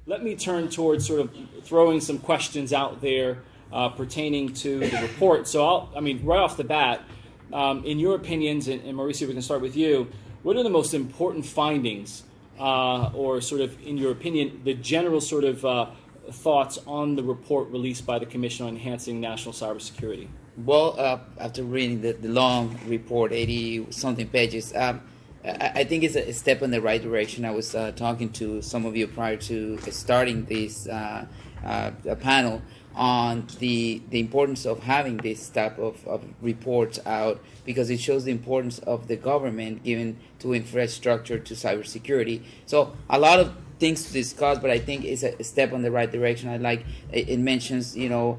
let me turn towards sort of throwing some questions out there pertaining to the report. So, right off the bat, in your opinions, and Mauricio, we can start with you, what are the most important findings, or sort of, in your opinion, the general sort of thoughts on the report released by the Commission on Enhancing National Cybersecurity? Well, after reading the long report, 80-something pages, I think it's a step in the right direction. I was talking to some of you prior to starting this panel on the importance of having this type of reports out, because it shows the importance of the government given to infrastructure, to cybersecurity. So a lot of things to discuss, but I think it's a step in the right direction. I like it mentions, creating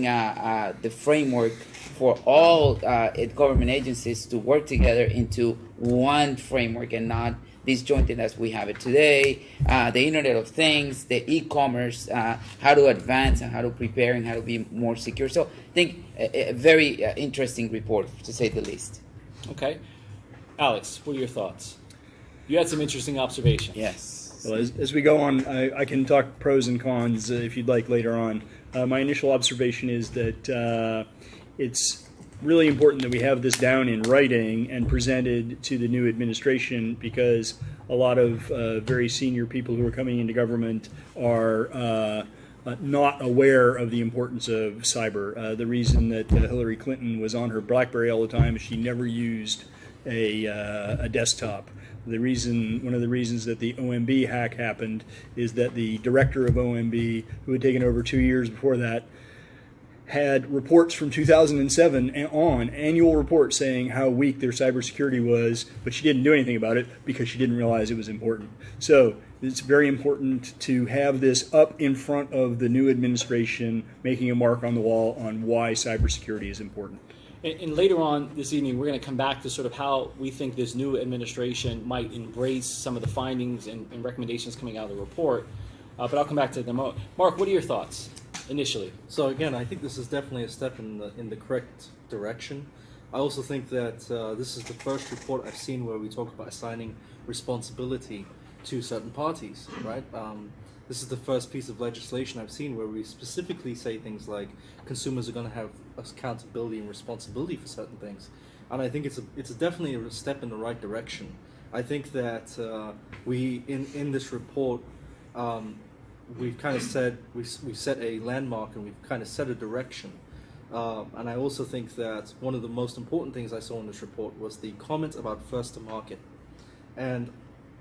the framework for all government agencies to work together into one framework and not disjointed as we have it today. The Internet of Things, the e-commerce, how to advance and how to prepare and how to be more secure. So I think a very interesting report, to say the least. Okay. Alex, what are your thoughts? You had some interesting observations. Yes. Well, as we go on, I can talk pros and cons if you'd like later on. My initial observation is that it's really important that we have this down in writing and presented to the new administration, because a lot of very senior people who are coming into government are not aware of the importance of cyber. The reason that Hillary Clinton was on her BlackBerry all the time is she never used a desktop. One of the reasons that the OMB hack happened is that the director of OMB, who had taken over 2 years before that, had reports from 2007 on, annual reports saying how weak their cybersecurity was, but she didn't do anything about it because she didn't realize it was important. So it's very important to have this up in front of the new administration, making a mark on the wall on why cybersecurity is important. And later on this evening, we're going to come back to sort of how we think this new administration might embrace some of the findings and recommendations coming out of the report. But I'll come back to them. Mark, what are your thoughts initially? So again, I think this is definitely a step in the correct direction. I also think that this is the first report I've seen where we talk about assigning responsibility to certain parties, right? This is the first piece of legislation I've seen where we specifically say things like consumers are going to have accountability and responsibility for certain things, and I think it's definitely a step in the right direction. I think that we in this report we've kind of said we've set a landmark and we've kind of set a direction, and I also think that one of the most important things I saw in this report was the comment about first to market and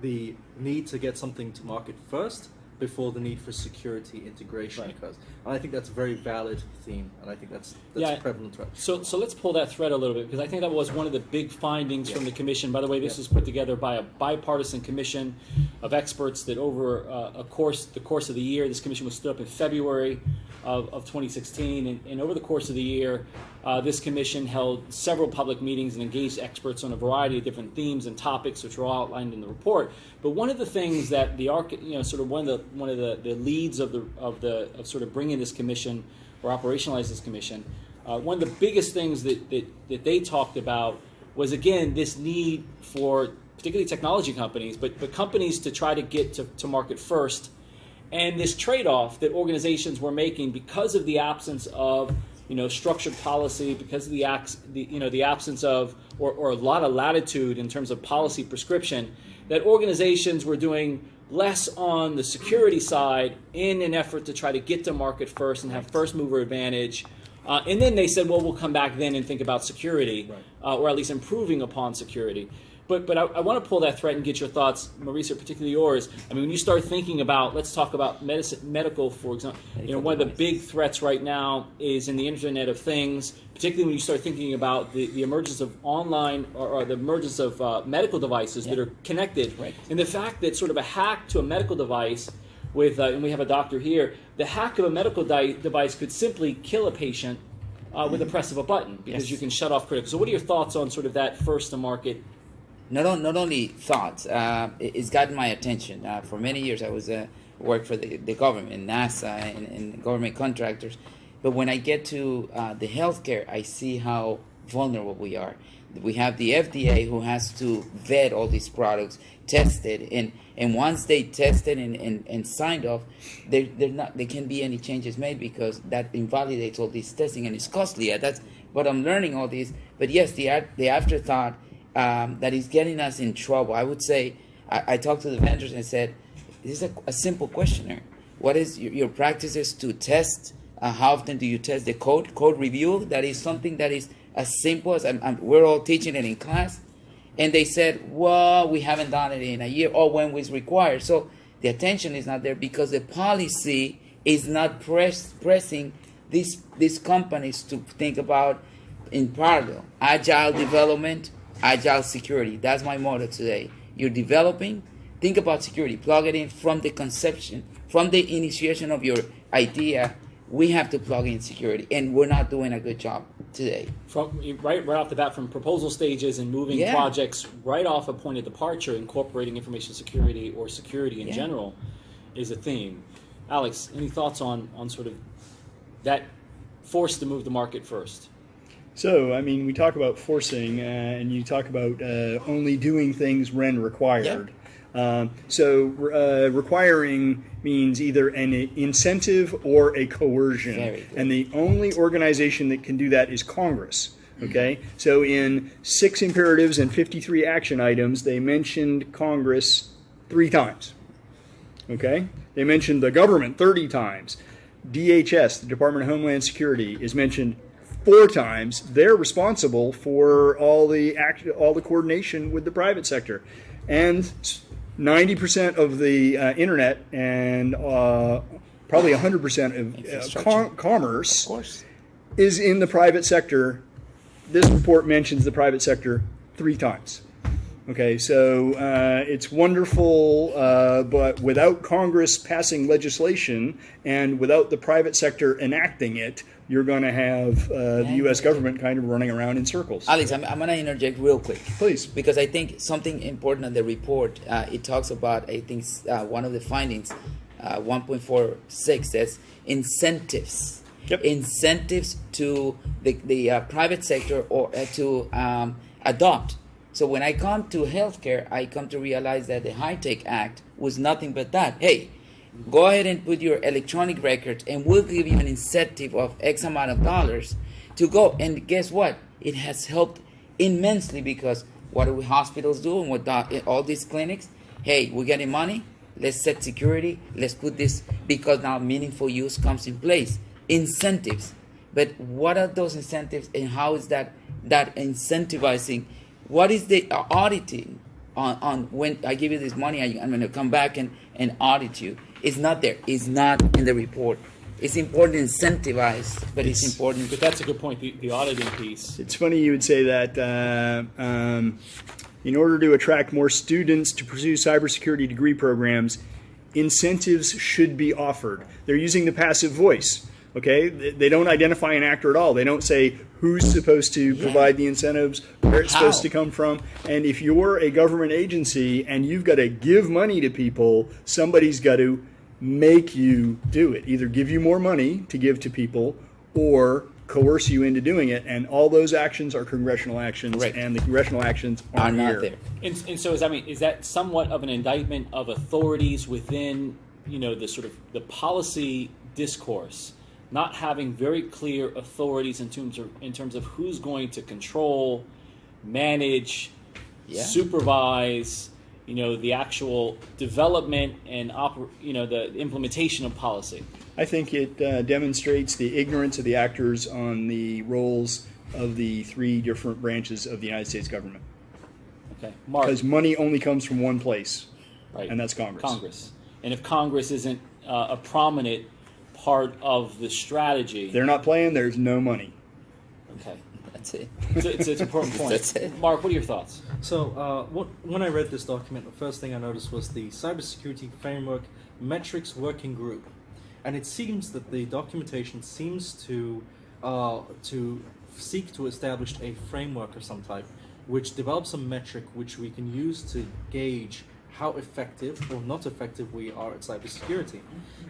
the need to get something to market first before the need for security integration occurs. And I think that's a very valid theme, and I think that's prevalent threat. So let's pull that thread a little bit, because I think that was one of the big findings from the commission. By the way, this was put together by a bipartisan commission of experts that over the course of the year, this commission was stood up in February of 2016, and over the course of the year, this commission held several public meetings and engaged experts on a variety of different themes and topics, which were all outlined in the report. But one of the things that one of the leads of sort of bringing this commission or operationalize this commission, one of the biggest things that they talked about was, again, this need for particularly technology companies, but companies to try to get to market first, and this trade-off that organizations were making because of the absence of structured policy, because of the absence of or a lot of latitude in terms of policy prescription, that organizations were doing less on the security side in an effort to try to get to market first and have first mover advantage. And then they said, well, we'll come back then and think about security, or at least improving upon security. But I want to pull that thread and get your thoughts, Mauricio, particularly yours. I mean, when you start thinking about, let's talk about medical, for example. One of the big threats right now is in the Internet of Things, particularly when you start thinking about the emergence of online or the emergence of medical devices that are connected. Right. And the fact that sort of a hack to a medical device with, and we have a doctor here, the hack of a medical device could simply kill a patient with the press of a button, because you can shut off critical. So what are your thoughts on sort of that first to market? Not only thoughts, it's gotten my attention. For many years I was worked for the government, NASA, and government contractors. But when I get to the healthcare, I see how vulnerable we are. We have the FDA who has to vet all these products, test it, and once they tested and signed off, there can't be any changes made because that invalidates all this testing and it's costly. That's what I'm learning all this. But yes, the afterthought that is getting us in trouble. I would say I talked to the vendors and said, this is a simple questionnaire. What is your practices to test? How often do you test the code review? That is something that is as simple as we're all teaching it in class. And they said, well, we haven't done it in a year or when it's required. So the attention is not there because the policy is not pressing these companies to think about in parallel. Agile development, agile security. That's my motto today. You're developing, think about security. Plug it in from the conception, from the initiation of your idea. We have to plug in security, and we're not doing a good job today. From right off the bat, from proposal stages and moving projects right off a point of departure, incorporating information security or security in general is a theme. Alex, any thoughts on sort of that force to move the market first? So, I mean, we talk about forcing, and you talk about only doing things when required. Requiring means either an incentive or a coercion. And the only organization that can do that is Congress. Okay? So in 6 imperatives and 53 action items, they mentioned Congress 3 times. Okay? They mentioned the government 30 times. DHS, the Department of Homeland Security, is mentioned 4 times. They're responsible for all the coordination with the private sector. And 90% of the internet and probably 100% of commerce is in the private sector. This report mentions the private sector 3 times. Okay, so it's wonderful, but without Congress passing legislation and without the private sector enacting it, you're going to have the U.S. government kind of running around in circles. Alex, I'm going to interject real quick. Please. Because I think something important in the report, it talks about, I think one of the findings, 1.46 says incentives. Incentives to the private sector or to adopt. So when I come to healthcare, I come to realize that the High-Tech Act was nothing but that. Hey, go ahead and put your electronic records and we'll give you an incentive of X amount of dollars to go. And guess what? It has helped immensely because what do hospitals do and what all these clinics? Hey, we're getting money. Let's set security. Let's put this because now meaningful use comes in place. Incentives. But what are those incentives and how is that incentivizing? What is the auditing on when I give you this money, I'm going to come back and audit you? It's not there. It's not in the report. It's important to incentivize, but it's important. But that's a good point, the auditing piece. It's funny you would say that. In order to attract more students to pursue cybersecurity degree programs, incentives should be offered. They're using the passive voice. Okay, they don't identify an actor at all. They don't say who's supposed to provide the incentives, where it's supposed to come from. And if you're a government agency and you've got to give money to people, somebody's got to make you do it. Either give you more money to give to people or coerce you into doing it. And all those actions are congressional actions, and the congressional actions are not there. And so is that somewhat of an indictment of authorities within, the sort of the policy discourse? Not having very clear authorities in terms of who's going to control, manage, supervise, the actual development and the implementation of policy. I think it demonstrates the ignorance of the actors on the roles of the 3 different branches of the United States government. Okay, Mark. Because money only comes from one place, right, and that's Congress. Congress, and if Congress isn't a prominent part of the strategy. They're not playing, there's no money. Okay. That's it. It's an important point. That's it. Mark, what are your thoughts? So when I read this document, the first thing I noticed was the Cybersecurity Framework Metrics Working Group. And it seems that the documentation seems to seek to establish a framework of some type, which develops a metric which we can use to gauge how effective or not effective we are at cybersecurity.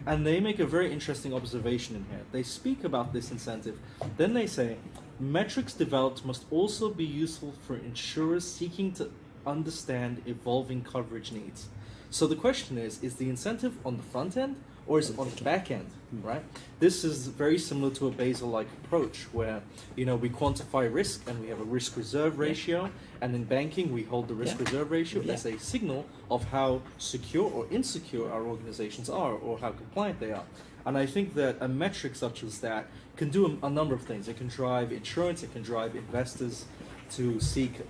And they make a very interesting observation in here. They speak about this incentive. Then they say, metrics developed must also be useful for insurers seeking to understand evolving coverage needs. So the question is the incentive on the front end or is it on the back end, right? This is very similar to a Basel-like approach where, we quantify risk and we have a risk reserve ratio, and in banking we hold the risk reserve ratio as a signal of how secure or insecure our organizations are or how compliant they are. And I think that a metric such as that can do a number of things. It can drive insurance, it can drive investors to seek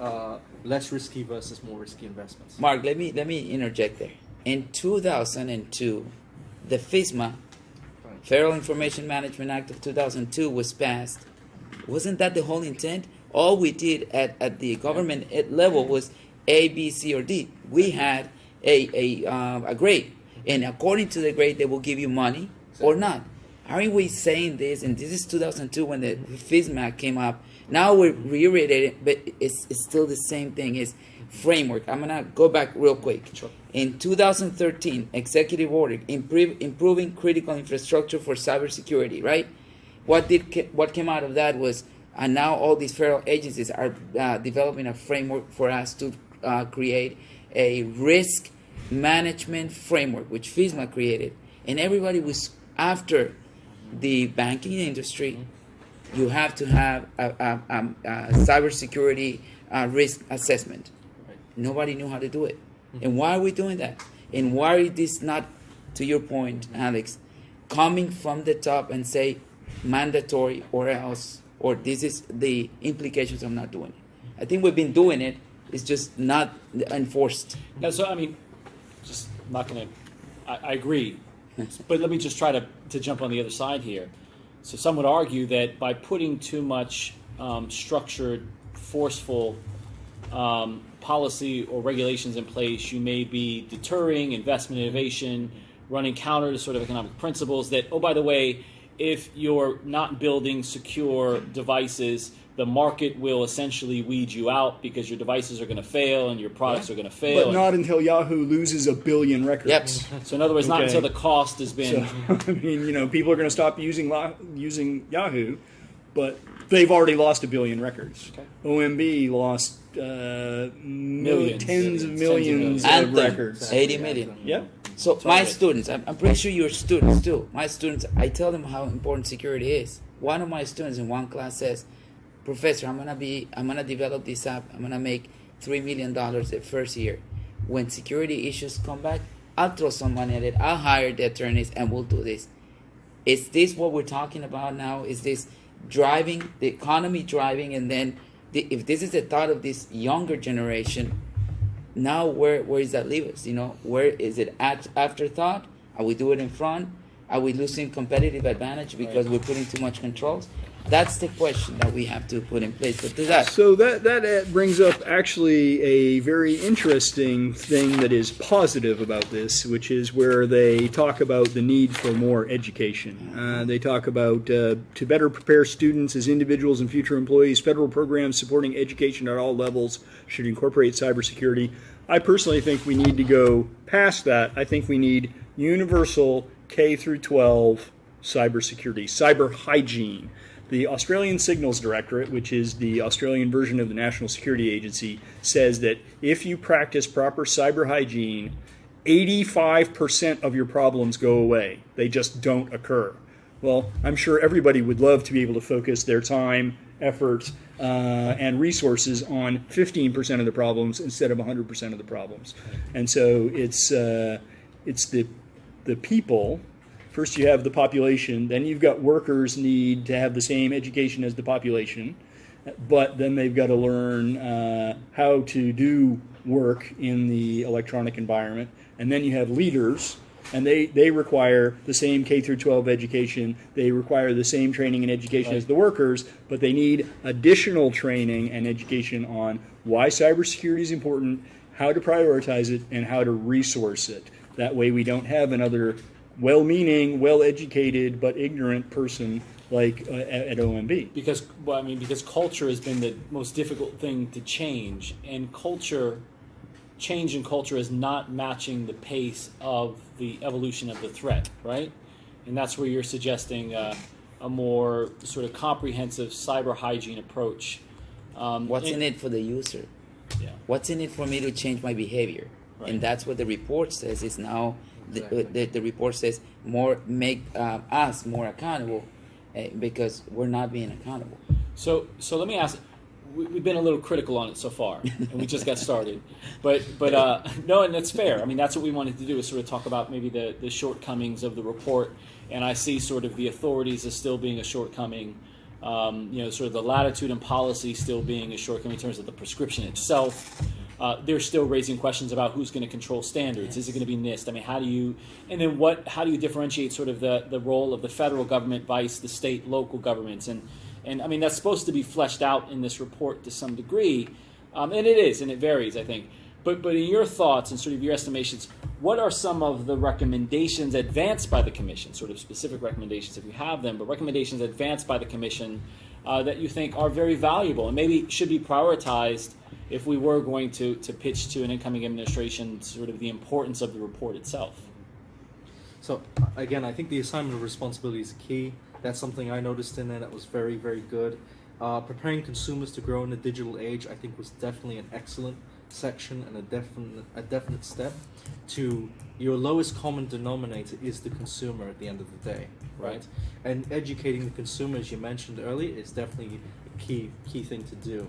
less risky versus more risky investments. Mark, let me interject there. In 2002, the FISMA, Federal Information Management Act of 2002, was passed. Wasn't that the whole intent? All we did at the government level was A, B, C, or D. We had a grade, and according to the grade, they will give you money or not. Aren't we saying this? And this is 2002 when the FISMA came up. Now we're reiterating, but it's still the same thing. It's framework. I'm gonna go back real quick. Sure. In 2013, executive order improving critical infrastructure for cybersecurity. Right? What came out of that was, and now all these federal agencies are developing a framework for us to create a risk management framework, which FISMA created, and everybody was after the banking industry. You have to have a cybersecurity risk assessment. Right. Nobody knew how to do it. And why are we doing that? And why is this not, to your point, Alex, coming from the top and say mandatory or else, or this is the implications of not doing it? I think we've been doing it. It's just not enforced. Yeah, so I mean, just not going to. I agree, but let me just try to jump on the other side here. So some would argue that by putting too much structured, forceful policy or regulations in place, you may be deterring investment innovation, running counter to sort of economic principles that, oh, by the way, if you're not building secure devices, the market will essentially weed you out because your devices are going to fail and your products are going to fail. But not until Yahoo loses 1 billion records. Yep. So in other words, not Okay. until the cost has been... So, I mean, people are going to stop using Yahoo, but they've already lost 1 billion records. Okay. OMB lost Millions. tens of Millions. millions of Anthem, records. 80 million. Yeah. So Totally. my students, I'm pretty sure your students too. My students, I tell them how important security is. One of my students in one class says, "Professor, I'm gonna develop this app. I'm gonna make $3 million the first year. When security issues come back, I'll throw some money at it. I'll hire the attorneys and we'll do this." Is this what we're talking about now? Is this driving the economy and then if this is the thought of this younger generation, now where does that leave us? Where is it afterthought? Are we doing it in front? Are we losing competitive advantage because we're putting too much controls? That's the question that we have to put in place. But to that, So that brings up actually a very interesting thing that is positive about this, which is where they talk about the need for more education. They talk about to better prepare students as individuals and future employees, federal programs supporting education at all levels should incorporate cybersecurity. I personally think we need to go past that. I think we need universal K through 12 cybersecurity, cyber hygiene. The Australian Signals Directorate, which is the Australian version of the National Security Agency, says that if you practice proper cyber hygiene, 85% of your problems go away. They just don't occur. Well, I'm sure everybody would love to be able to focus their time, effort, and resources on 15% of the problems instead of 100% of the problems. And so it's the people. First you have the population, then you've got workers need to have the same education as the population, but then they've got to learn how to do work in the electronic environment. And then you have leaders, and they require the same K through 12 education. They require the same training and education as the workers, but they need additional training and education on why cybersecurity is important, how to prioritize it, and how to resource it. That way we don't have another well-meaning, well-educated, but ignorant person like at OMB. Because culture has been the most difficult thing to change, and culture change in culture is not matching the pace of the evolution of the threat, right? And that's where you're suggesting a more sort of comprehensive cyber hygiene approach. What's in it for the user? Yeah. What's in it for me to change my behavior? Right. And that's what the report says. Is now Exactly. the report says make us more accountable because we're not being accountable. So let me ask. We've been a little critical on it so far, and we just got started. But no, and that's fair. I mean, that's what we wanted to do, is sort of talk about maybe the shortcomings of the report. And I see sort of the authorities as still being a shortcoming. Sort of the latitude and policy still being a shortcoming in terms of the prescription itself. They're still raising questions about who's going to control standards. Is it going to be NIST? I mean, how do you differentiate sort of the role of the federal government vice the state, local governments? And I mean, that's supposed to be fleshed out in this report to some degree, and it is, and it varies, I think. But in your thoughts and sort of your estimations, what are some of the recommendations advanced by the Commission, sort of specific recommendations if you have them, but recommendations advanced by the Commission that you think are very valuable and maybe should be prioritized if we were going to pitch to an incoming administration sort of the importance of the report itself? So again, I think the assignment of responsibility is key. That's something I noticed in there that was very, very good. Preparing consumers to grow in the digital age, I think, was definitely an excellent section and a definite step to your lowest common denominator is the consumer at the end of the day, right? And educating the consumer, as you mentioned earlier, is definitely a key thing to do.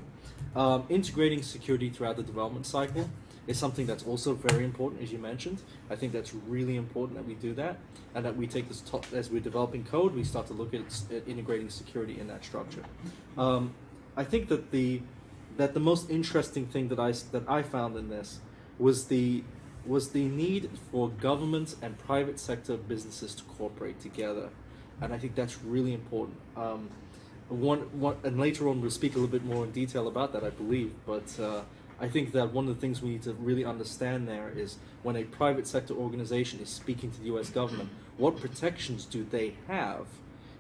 Integrating security throughout the development cycle is something that's also very important, as you mentioned. I think that's really important that we do that, and that we take this as we're developing code, we start to look at integrating security in that structure. I think that the most interesting thing that I found in this was the need for government and private sector businesses to cooperate together, and I think that's really important. And later on we'll speak a little bit more in detail about that, I believe, but I think that one of the things we need to really understand there is when a private sector organization is speaking to the U.S. government, what protections do they have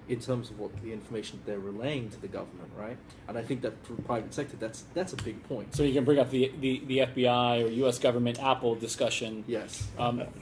in terms of what the information they're relaying to the government, right? And I think that for the private sector, that's a big point. So you can bring up the FBI or U.S. government Apple discussion. Yes.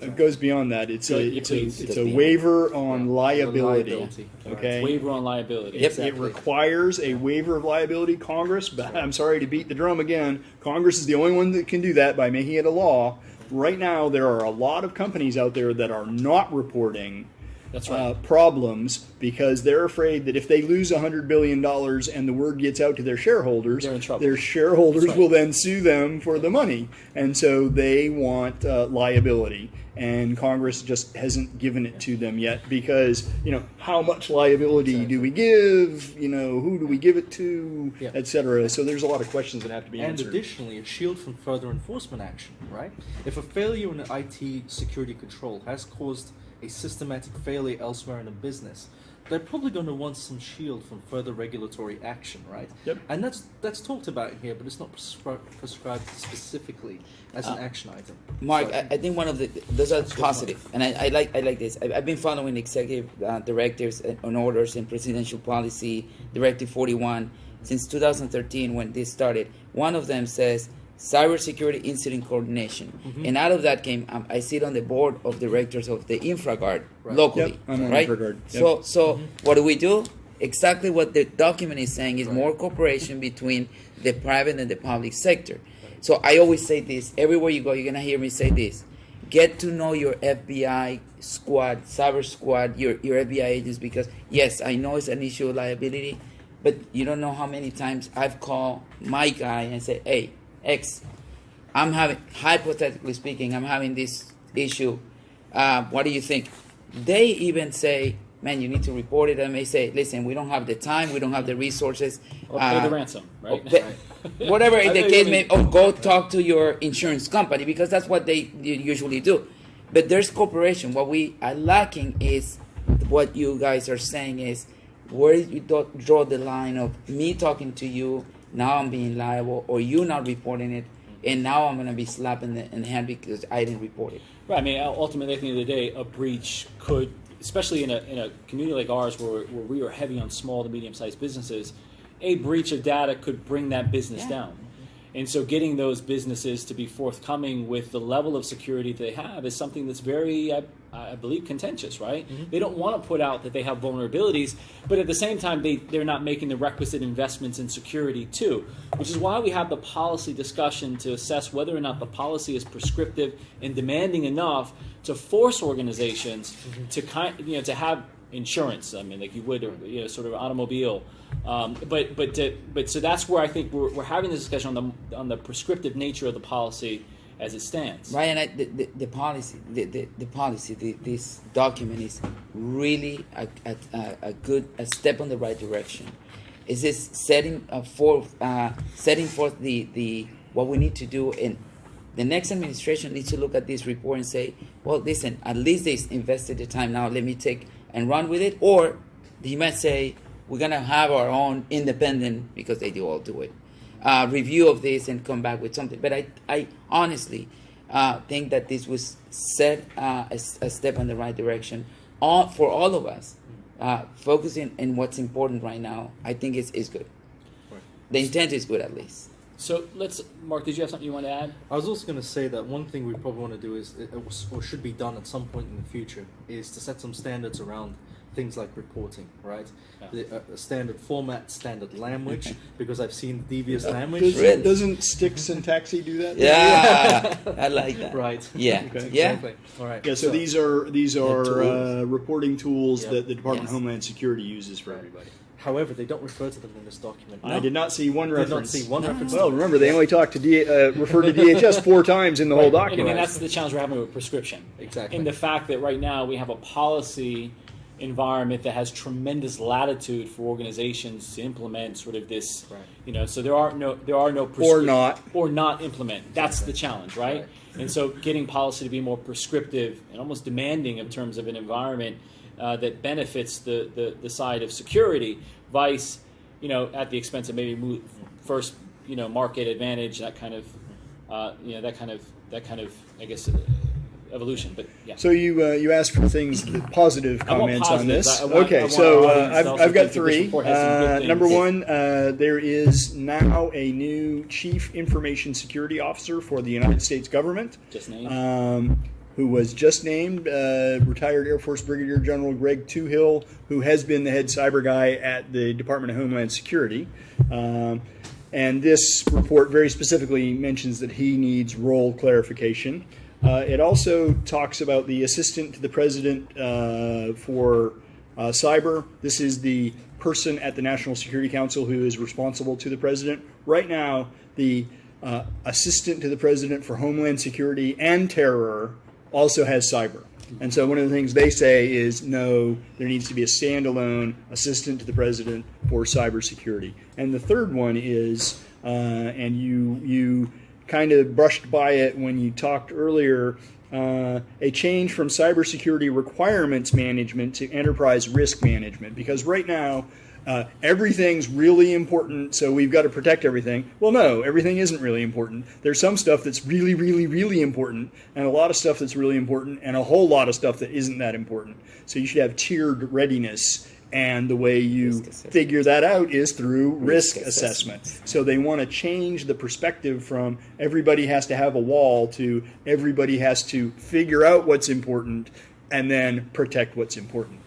It goes beyond that. It's Please. a waiver on liability. Liability, Okay. Waiver on liability. Yep. It requires a waiver of liability. Congress, but I'm sorry to beat the drum again, Congress is the only one that can do that by making it a law. Right now, there are a lot of companies out there that are not reporting That's right. problems because they're afraid that if they lose $100 billion and the word gets out to their shareholders, They're in trouble. their shareholders That's right. will then sue them for the money. And so they want liability. And Congress just hasn't given it to them yet because, how much liability do we give? Who do we give it to, Yeah. et cetera. So there's a lot of questions that have to be And answered. additionally, a shield from further enforcement action, right? If a failure in IT security control has caused a systematic failure elsewhere in a business, they're probably going to want some shield from further regulatory action, right? Yep. And that's talked about in here, but it's not prescribed specifically as an action item. Mark, So I think one of those are positive, and I like this. I've been following executive directives on orders and presidential policy, Directive 41, since 2013 when this started. One of them says cybersecurity incident coordination, and out of that came I sit on the board of directors of the InfraGard locally, Yep, I'm on right? InfraGard. Yep. So what do? Exactly what the document is saying is more cooperation between the private and the public sector. So I always say this, everywhere you go, you're going to hear me say this. Get to know your FBI squad, cyber squad, your FBI agents, because yes, I know it's an issue of liability, but you don't know how many times I've called my guy and said, hey, X, I'm having, hypothetically speaking, I'm having this issue. What do you think? They even say, man, you need to report it. And they say, listen, we don't have the time, we don't have the resources. Or pay the ransom, right? Whatever I the think- case may, or go talk to your insurance company, because that's what they usually do. But there's cooperation. What we are lacking is what you guys are saying is where you draw the line of me talking to you, now I'm being liable, or you not reporting it, and now I'm going to be slapped in the hand because I didn't report it. Right. I mean, ultimately, at the end of the day, a breach could, especially in a community like ours where we are heavy on small to medium-sized businesses, a breach of data could bring that business down. And so getting those businesses to be forthcoming with the level of security they have is something that's very, I believe, contentious, right? They don't want to put out that they have vulnerabilities, but at the same time, they're not making the requisite investments in security too, which is why we have the policy discussion to assess whether or not the policy is prescriptive and demanding enough to force organizations to to have insurance. I mean, like you would, sort of automobile. But so that's where I think we're having this discussion on the prescriptive nature of the policy as it stands. Right, and the policy, this document is really a step in the right direction. Is this setting forth the what we need to do, and the next administration needs to look at this report and say, well, listen, at least they invested the time. Now let me take and run with it, or he might say we're gonna have our own independent, because they all do it, review of this and come back with something. But I honestly think that this was set a step in the right direction for all of us. Focusing on what's important right now, I think is good. Right. The intent is good, at least. So Mark, did you have something you want to add? I was also going to say that one thing we probably want to do is, or should be done at some point in the future, is to set some standards around things like reporting, right? Yeah. A standard format, standard language, because I've seen devious language. Doesn't Stick Syntaxi do that? Yeah, I like that. Right. Yeah. Okay. Yeah. Exactly. All right. Yeah, so these are tools. reporting tools Yeah. that the Department Yes. of Homeland Security uses for everybody. However, they don't refer to them in this document. I did not see one Did not reference. see one reference. Well, to remember, they only talked to refer to DHS 4 times in the whole And document. again, that's the challenge we're having with prescription. Exactly. In the fact that right now we have a policy environment that has tremendous latitude for organizations to implement sort of this, Right. so there are no or not implement. That's the challenge, right? And so getting policy to be more prescriptive and almost demanding in terms of an environment that benefits the side of security, vice, at the expense of maybe first, market advantage, that kind of, that kind of, I guess, evolution. But yeah. So you asked for positive I want comments on this. positives. I want So our audience to also I've got think that this 3. report has some good Number things. 1, there is now a new Chief Information Security Officer for the United States government. Just named. Who was just named, retired Air Force Brigadier General Greg Toohill, who has been the head cyber guy at the Department of Homeland Security. And this report very specifically mentions that he needs role clarification. It also talks about the Assistant to the President for cyber. This is the person at the National Security Council who is responsible to the President. Right now, the Assistant to the President for Homeland Security and Terror also has cyber. And so one of the things they say is, no, there needs to be a standalone assistant to the president for cybersecurity. And the third one is, and you kind of brushed by it when you talked earlier, a change from cybersecurity requirements management to enterprise risk management. Because right now, everything's really important, so we've got to protect everything. Well, no, everything isn't really important. There's some stuff that's really, really, really important, and a lot of stuff that's really important, and a whole lot of stuff that isn't that important. So you should have tiered readiness, and the way you figure that out is through risk assessment. So they want to change the perspective from everybody has to have a wall to everybody has to figure out what's important and then protect what's important.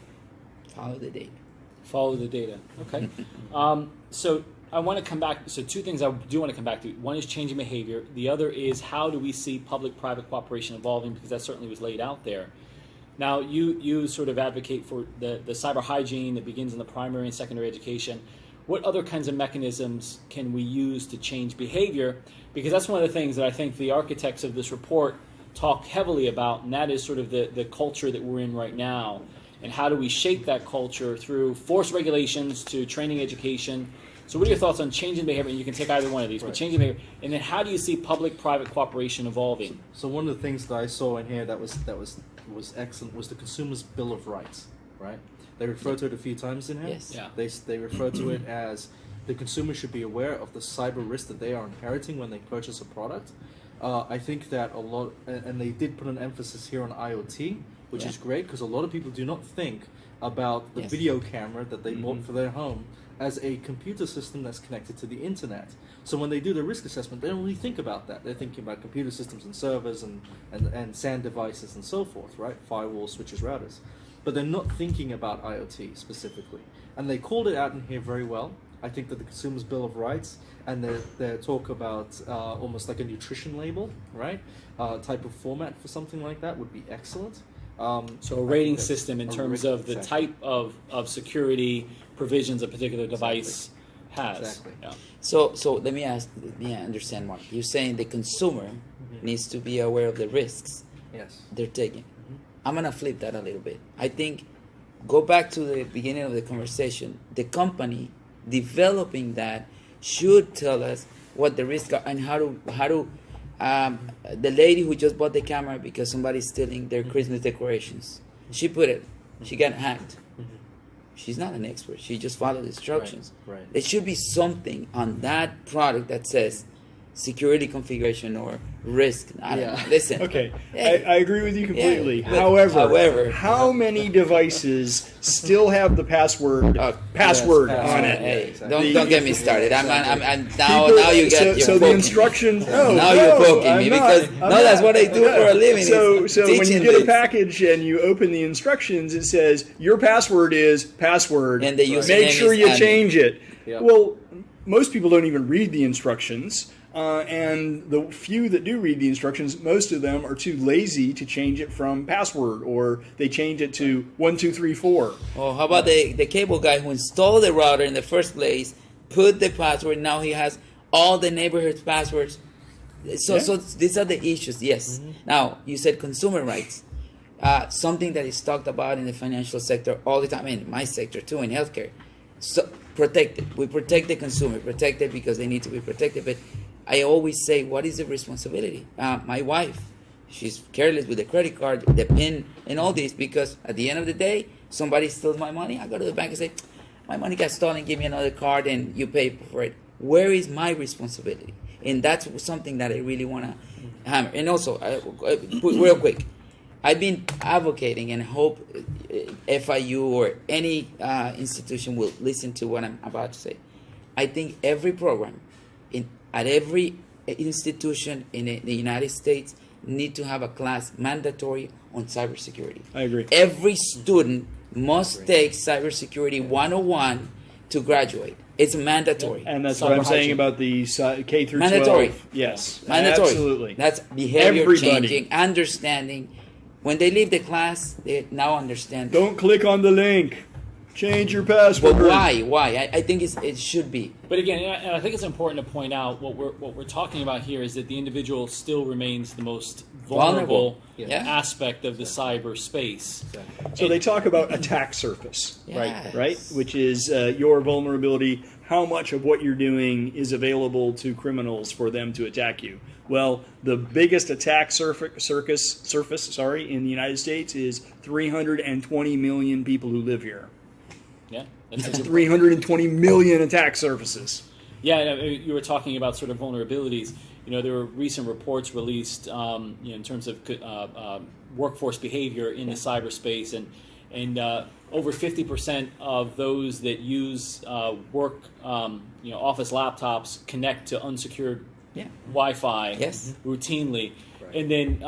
Follow the data. Follow the data. Okay. So I want to come back. So 2 things I do want to come back to. One is changing behavior. The other is how do we see public-private cooperation evolving, because that certainly was laid out there. Now, you sort of advocate for the cyber hygiene that begins in the primary and secondary education. What other kinds of mechanisms can we use to change behavior? Because that's one of the things that I think the architects of this report talk heavily about, and that is sort of the culture that we're in right now. And how do we shape that culture through forced regulations to training education? So what are your thoughts on changing behavior? And you can take either one of these, but changing behavior. And then how do you see public-private cooperation evolving? So one of the things that I saw in here that was excellent was the Consumer's Bill of Rights, right? They refer to it a few times in here. Yes. Yeah. They refer to it as the consumer should be aware of the cyber risk that they are inheriting when they purchase a product. I think that a lot, and they did put an emphasis here on IoT, which is great because a lot of people do not think about the video camera that they bought for their home as a computer system that's connected to the internet. So when they do the risk assessment, they don't really think about that. They're thinking about computer systems and servers and SAN devices and so forth, right? Firewalls, switches, routers. But they're not thinking about IoT specifically. And they called it out in here very well. I think that the Consumer's Bill of Rights and their talk about almost like a nutrition label, right? Type of format for something like that would be excellent. So a rating system in terms of the type of security provisions a particular device has. Exactly. Yeah. So let me understand, Mark. You're saying the consumer needs to be aware of the risks Yes. they're taking. I'm gonna flip that a little bit. I think go back to the beginning of the conversation. The company developing that should tell us what the risks are and how to. The lady who just bought the camera because somebody's stealing their Christmas decorations, she put it. She got hacked. She's not an expert. She just followed instructions. Right. There should be something on that product that says security configuration or risk. I don't know. Listen. Okay, Hey. I agree with you completely. Yeah. However, how many devices still have the password on yes, it? Hey, Exactly. don't get me started. I'm now People- you get so, you're so the poking instructions. me. No, Now no, you're poking I'm me not. because I'm no, not. that's what I do for a living. So is when you teaching get a this. package and you open the instructions, it says your password is password. And the username Make sure is you admin. change it. Yep. Well, most people don't even read the instructions. And the few that do read the instructions, most of them are too lazy to change it from password, or they change it to 1234. Oh, how about the cable guy who installed the router in the first place, put the password, now he has all the neighborhood's passwords. So these are the issues, yes. Now, you said consumer rights. Something that is talked about in the financial sector all the time, in my sector too, in healthcare. So protect it. We protect the consumer, protect it because they need to be protected. But I always say, what is the responsibility? My wife, she's careless with the credit card, the PIN, and all this because at the end of the day, somebody steals my money. I go to the bank and say, my money got stolen, give me another card and you pay for it. Where is my responsibility? And that's something that I really want to hammer. And also, real quick, I've been advocating and hope FIU or any institution will listen to what I'm about to say. I think every program at every institution in the United States need to have a class mandatory on cybersecurity. I agree. Every student must take cybersecurity 101 to graduate. It's mandatory. And that's Cyber what I'm saying hygiene. about the K through 12. Mandatory. Yes, Mandatory. absolutely. That's behavior Everybody. changing, understanding. When they leave the class, they now understand. Don't click on the link. Change your password. But why? Why? I think it should be. But again, and I think it's important to point out what we're talking about here is that the individual still remains the most vulnerable Yeah. aspect of the cyberspace. So they talk about attack surface, Yes. right? Which is your vulnerability, how much of what you're doing is available to criminals for them to attack you. Well, the biggest attack surface in the United States is 320 million people who live here. Yeah, That's 320 million attack surfaces. Yeah, and, you were talking about sort of vulnerabilities. You know, there were recent reports released, in terms of workforce behavior in the cyberspace, and over 50% of those that use work, office laptops connect to unsecured Wi-Fi Yes. routinely, and then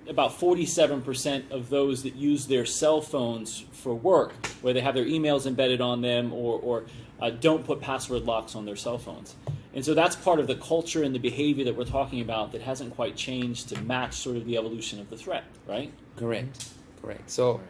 about 47% of those that use their cell phones for work, where they have their emails embedded on them, or don't put password locks on their cell phones. And so that's part of the culture and the behavior that we're talking about that hasn't quite changed to match sort of the evolution of the threat, right? Correct. So,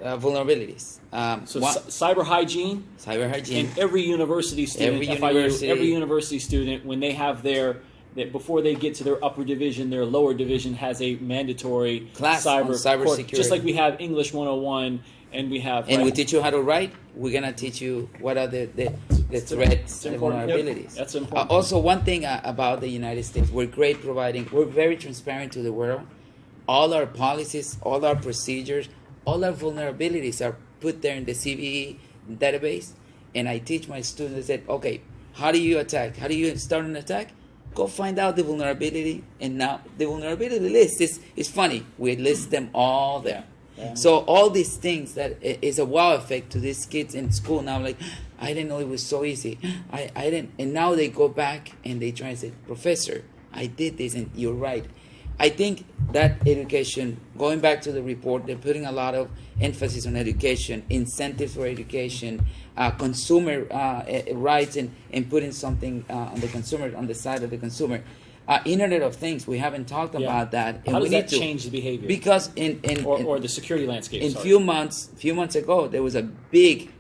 vulnerabilities. So cyber hygiene, Cyber hygiene. and every university student, every university student, when they have that before they get to their upper division, their lower division has a mandatory Class on cybersecurity. just like we have English 101 and we have. And we right, teach you how to write. We're gonna teach you what are the threats, the important. vulnerabilities. That's important. Also, one thing about the United States, we're very transparent to the world. All our policies, all our procedures, all our vulnerabilities are put there in the CVE database. And I teach my students, I said, okay, how do you attack? How do you start an attack? Go find out the vulnerability. And now the vulnerability list is funny. We list them all there. So all these things that is a wow effect to these kids in school now. Like, I didn't know it was so easy. I didn't, and now they go back and they try and say, Professor, I did this, and you're right. I think that education, going back to the report, they're putting a lot of emphasis on education, incentives for education, consumer rights, and putting something on the consumer, on the side of the consumer. Internet of Things, we haven't talked about that. And How does we that need to, change the behavior? because or the security landscape? in sorry. few months ago, there was a big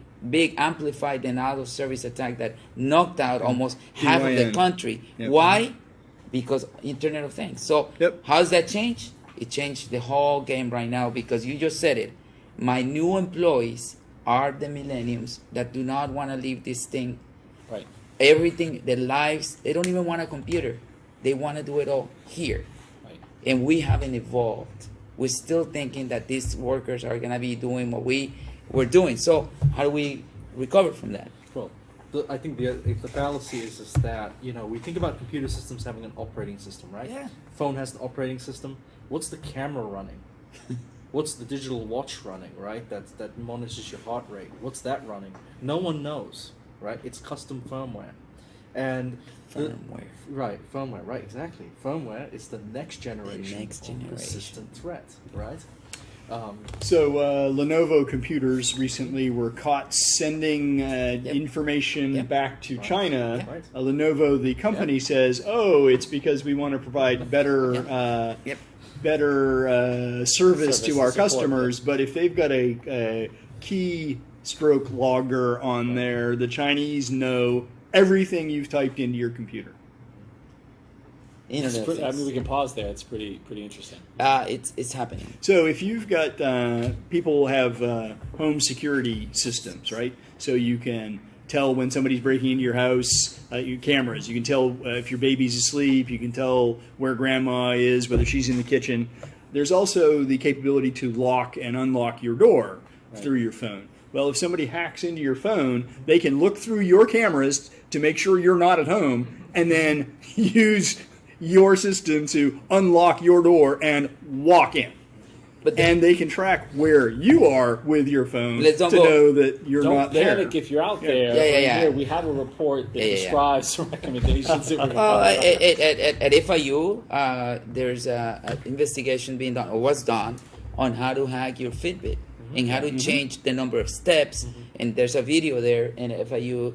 amplified denial of service attack that knocked out almost half of the DYN. country. Yep. Why? Because Internet of Things. So Yep. how does that change? It changed the whole game right now, because you just said it. My new employees are the millenniums that do not want to leave this thing. Right. Everything, their lives, they don't even want a computer. They want to do it all here. Right. And we haven't evolved. We're still thinking that these workers are going to be doing what we're doing. So how do we recover from that? Well, I think the fallacy is that, we think about computer systems having an operating system, right? Yeah. Phone has an operating system. What's the camera running? What's the digital watch running, right? That monitors your heart rate. What's that running? No one knows, right? It's custom firmware. And Firmware. Firmware, right, exactly. Firmware is the next generation, of persistent threat, right? So Lenovo computers recently were caught sending information Yep. back to Right. China. Right. Lenovo, the company, says, "Oh, it's because we want to provide better Yep. service to and our support, customers." But if they've got a keystroke logger on there, the Chinese know everything you've typed into your computer. Internet of I mean, Things. we can pause there. It's pretty interesting. It's happening. So if you've got people have home security systems, right? So you can tell when somebody's breaking into your house. Your cameras. You can tell if your baby's asleep. You can tell where grandma is, whether she's in the kitchen. There's also the capability to lock and unlock your door through your phone. Well, if somebody hacks into your phone, they can look through your cameras to make sure you're not at home, and then use your system to unlock your door and walk in. And they can track where you are with your phone to know that you're Don't not there. panic if you're out there. Yeah. Here, we have a report that describes some recommendations. That we're gonna At FIU, there's an investigation being done, or was done, on how to hack your Fitbit and how to change the number of steps. And there's a video there in FIU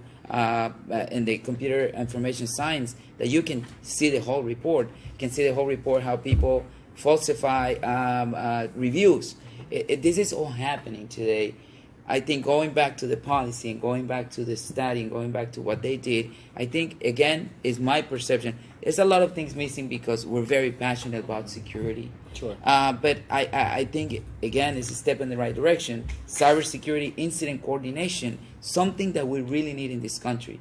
in the computer information science that you can see the whole report. You can see the whole report, how people falsify reviews. This is all happening today. I think going back to the policy and going back to the study and going back to what they did, I think, again, is my perception. There's a lot of things missing because we're very passionate about security. Sure. But I think, again, it's a step in the right direction. Cybersecurity incident coordination, something that we really need in this country.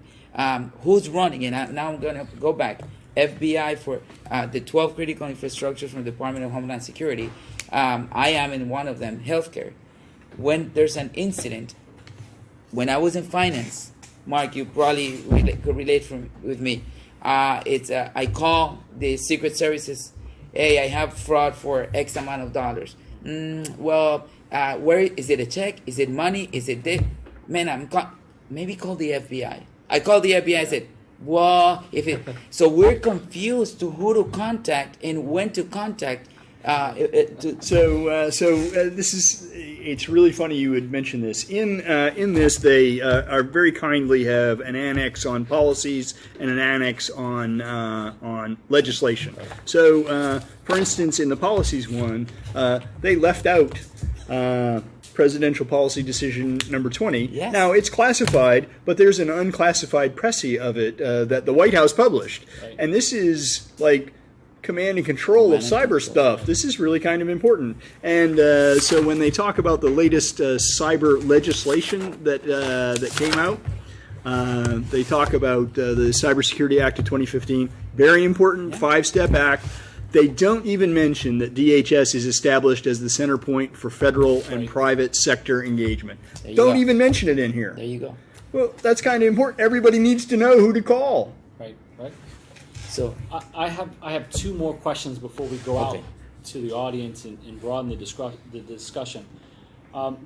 Who's running? And now I'm going to go back. FBI for the 12 critical infrastructures from the Department of Homeland Security. I am in one of them, healthcare. When there's an incident, when I was in finance, Mark, you probably could relate with me. I call the Secret Services. Hey, I have fraud for X amount of dollars. Where is it? A check? Is it money? Is it this? Man, maybe call the FBI. I called the FBI. I said, well, so we're confused to who to contact and when to contact. It's really funny you would mention this. In this, they are very kindly have an annex on policies and an annex on legislation. So, for instance, in the policies one, they left out Presidential Policy Decision number 20. Yes. Now, it's classified, but there's an unclassified précis of it that the White House published. Right. And this is like command and control of cyber stuff. This is really kind of important. And so when they talk about the latest cyber legislation that came out, they talk about the Cybersecurity Act of 2015. Very important, 5-step act. They don't even mention that DHS is established as the center point for federal and private sector engagement. Don't even mention it in here. There you go. Well, that's kind of important. Everybody needs to know who to call. Right. So I have two more questions before we go out. to the audience and broaden the discussion.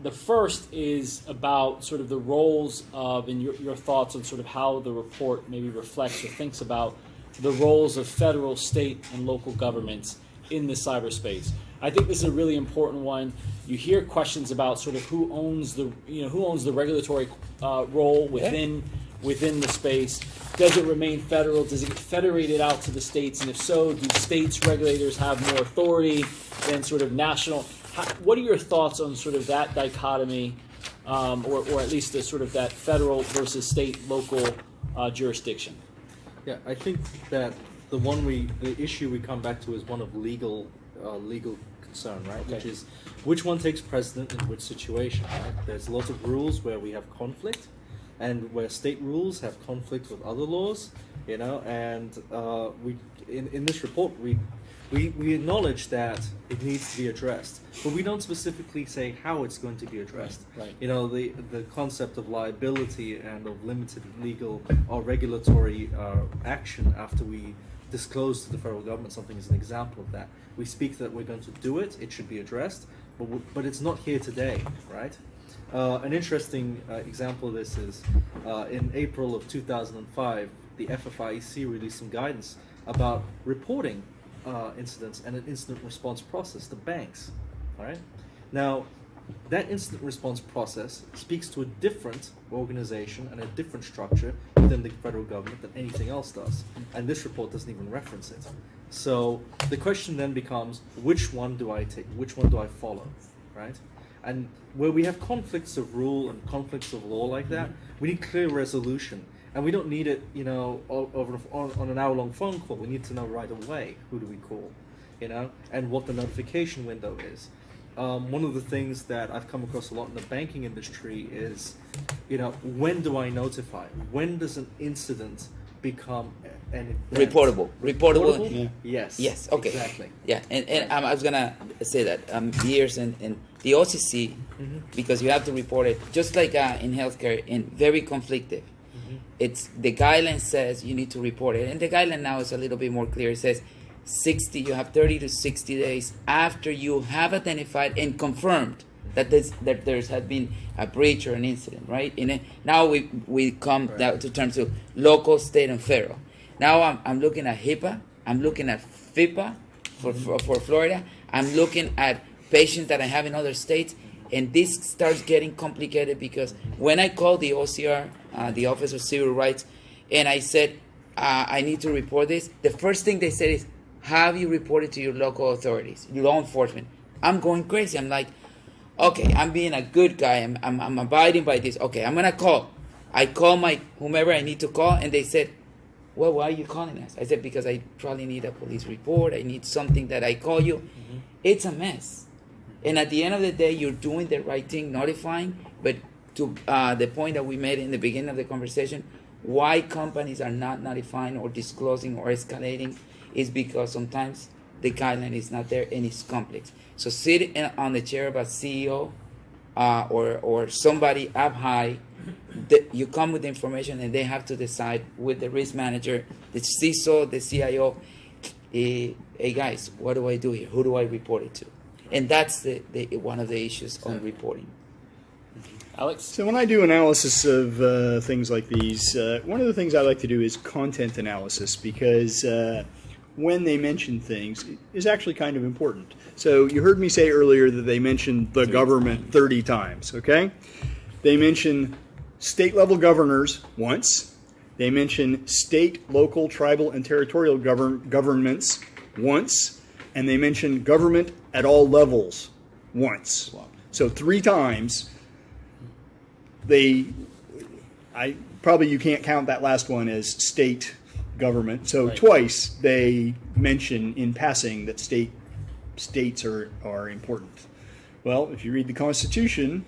The first is about sort of the roles of, and your thoughts on sort of how the report maybe reflects or thinks about the roles of federal, state, and local governments in the cyberspace. I think this is a really important one. You hear questions about sort of who owns the regulatory role within the space. Does it remain federal? Does it get federated out to the states? And if so, do states regulators have more authority than sort of national? What are your thoughts on sort of that dichotomy, or at least the sort of that federal versus state, local jurisdiction? Yeah, I think that the issue we come back to is one of legal concern, right? Okay. Which is which one takes precedent in which situation, right? There's lots of rules where we have conflict, and where state rules have conflict with other laws, and we in this report we acknowledge that it needs to be addressed, but we don't specifically say how it's going to be addressed. Right. The concept of liability and of limited legal or regulatory action after we disclose to the federal government something is an example of that. We speak that we're going to do it, it should be addressed, but it's not here today, right? An interesting example of this is in April of 2005, the FFIEC released some guidance about reporting incidents and an incident response process to banks. All right. Now, that incident response process speaks to a different organization and a different structure within the federal government than anything else does, and this report doesn't even reference it. So the question then becomes, which one do I take? Which one do I follow? Right. And where we have conflicts of rule and conflicts of law like that, we need clear resolution. And we don't need it, on an hour-long phone call. We need to know right away who do we call, and what the notification window is. One of the things that I've come across a lot in the banking industry is, when do I notify? When does an incident become an event? Reportable. Yeah. Yes. Yes. Okay. Exactly. Yeah, and I was gonna say that years and the OCC, because you have to report it, just like in healthcare, and very conflictive. It's the guideline says you need to report it, and the guideline now is a little bit more clear. It says 60. You have 30 to 60 days after you have identified and confirmed that there's had been a breach or an incident, right? Now we come down to terms of local, state, and federal. Now I'm looking at HIPAA. I'm looking at FIPA for Florida. I'm looking at patients that I have in other states. And this starts getting complicated because when I called the OCR, the Office of Civil Rights, and I said, I need to report this, the first thing they said is, have you reported to your local authorities, your law enforcement? I'm going crazy. I'm like, okay, I'm being a good guy. I'm abiding by this. Okay, I'm going to call. I call my whomever I need to call, and they said, well, why are you calling us? I said, because I probably need a police report. I need something that I call you. It's a mess. And at the end of the day, you're doing the right thing, notifying. But to the point that we made in the beginning of the conversation, why companies are not notifying or disclosing or escalating is because sometimes the guideline is not there and it's complex. So sit on the chair of a CEO or somebody up high, you come with the information and they have to decide with the risk manager, the CISO, the CIO, hey guys, what do I do here? Who do I report it to? And that's one of the issues on reporting. Alex? So when I do analysis of things like these, one of the things I like to do is content analysis, because when they mention things is actually kind of important. So you heard me say earlier that they mentioned the government 30 times, okay? They mention state-level governors once. They mention state, local, tribal, and territorial governments once. And they mention government at all levels once. Wow. So 3 times. You can't count that last one as state government. So right. Twice they mention in passing that states are important. Well, if you read the Constitution,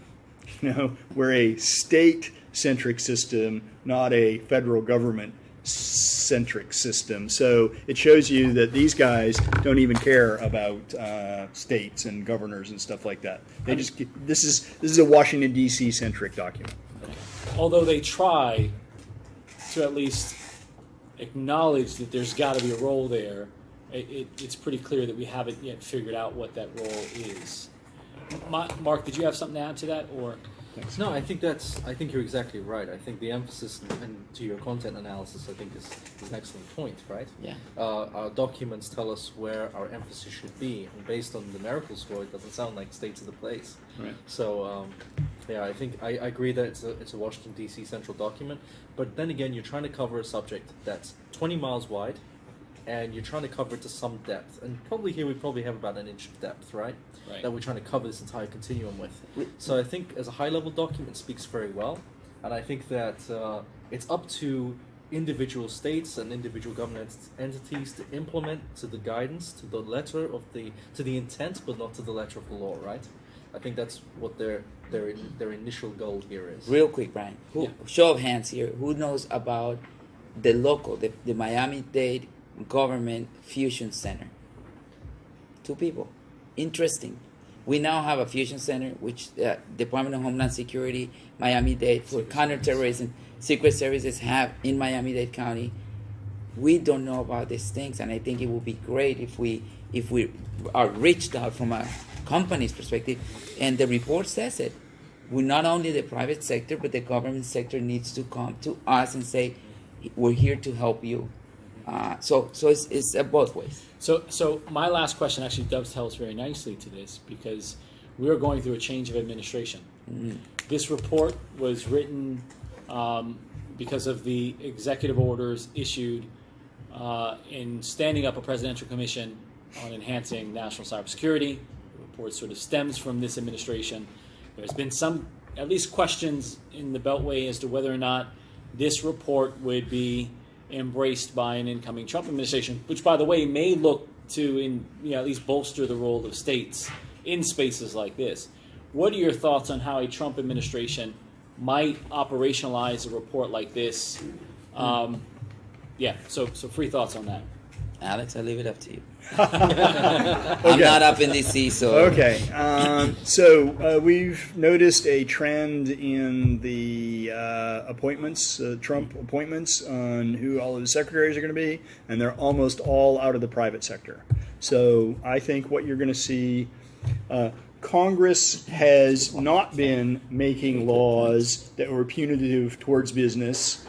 we're a state-centric system, not a federal government-centric system. So it shows you that these guys don't even care about states and governors and stuff like that. They just this is a Washington D.C. centric document. Although they try to at least acknowledge that there's got to be a role there, it's pretty clear that we haven't yet figured out what that role is. Mark, did you have something to add to that, or? No, I think you're exactly right. I think the emphasis and to your content analysis, I think is an excellent point, right? Yeah. Our documents tell us where our emphasis should be, and based on the numerical score, it doesn't sound like state to the place. Right. So, yeah, I think I agree that it's a Washington D.C. central document, but then again, you're trying to cover a subject that's 20 miles wide, and you're trying to cover it to some depth, and probably here we probably have about an inch of depth, right? Right. That we're trying to cover this entire continuum with. So I think as a high-level document, it speaks very well, and I think that it's up to individual states and individual government entities to implement to the guidance, to the letter of to the intent, but not to the letter of the law, right? I think that's what their initial goal here is. Real quick, Brian. Show of hands here. Who knows about the local, the Miami-Dade Government Fusion Center? 2 people. Interesting. We now have a fusion center, which Department of Homeland Security, Miami-Dade, for counterterrorism, Secret Services have in Miami-Dade County. We don't know about these things, and I think it would be great if we are reached out from a company's perspective, and the report says it. We not only the private sector, but the government sector needs to come to us and say, we're here to help you. So it's both ways. So my last question actually dovetails very nicely to this, because we are going through a change of administration. Mm-hmm. This report was written because of the executive orders issued in standing up a presidential commission on enhancing national cybersecurity. The report sort of stems from this administration. There's been some, at least, questions in the Beltway as to whether or not this report would be embraced by an incoming Trump administration, which, by the way, may look to at least bolster the role of states in spaces like this. What are your thoughts on how a Trump administration might operationalize a report like this? So free thoughts on that. Alex, I leave it up to you. Okay. I'm not up in D.C., so... Okay. So we've noticed a trend in the appointments, Trump appointments, on who all of his secretaries are going to be, and they're almost all out of the private sector. So I think what you're going to see... Congress has not been making laws that were punitive towards business.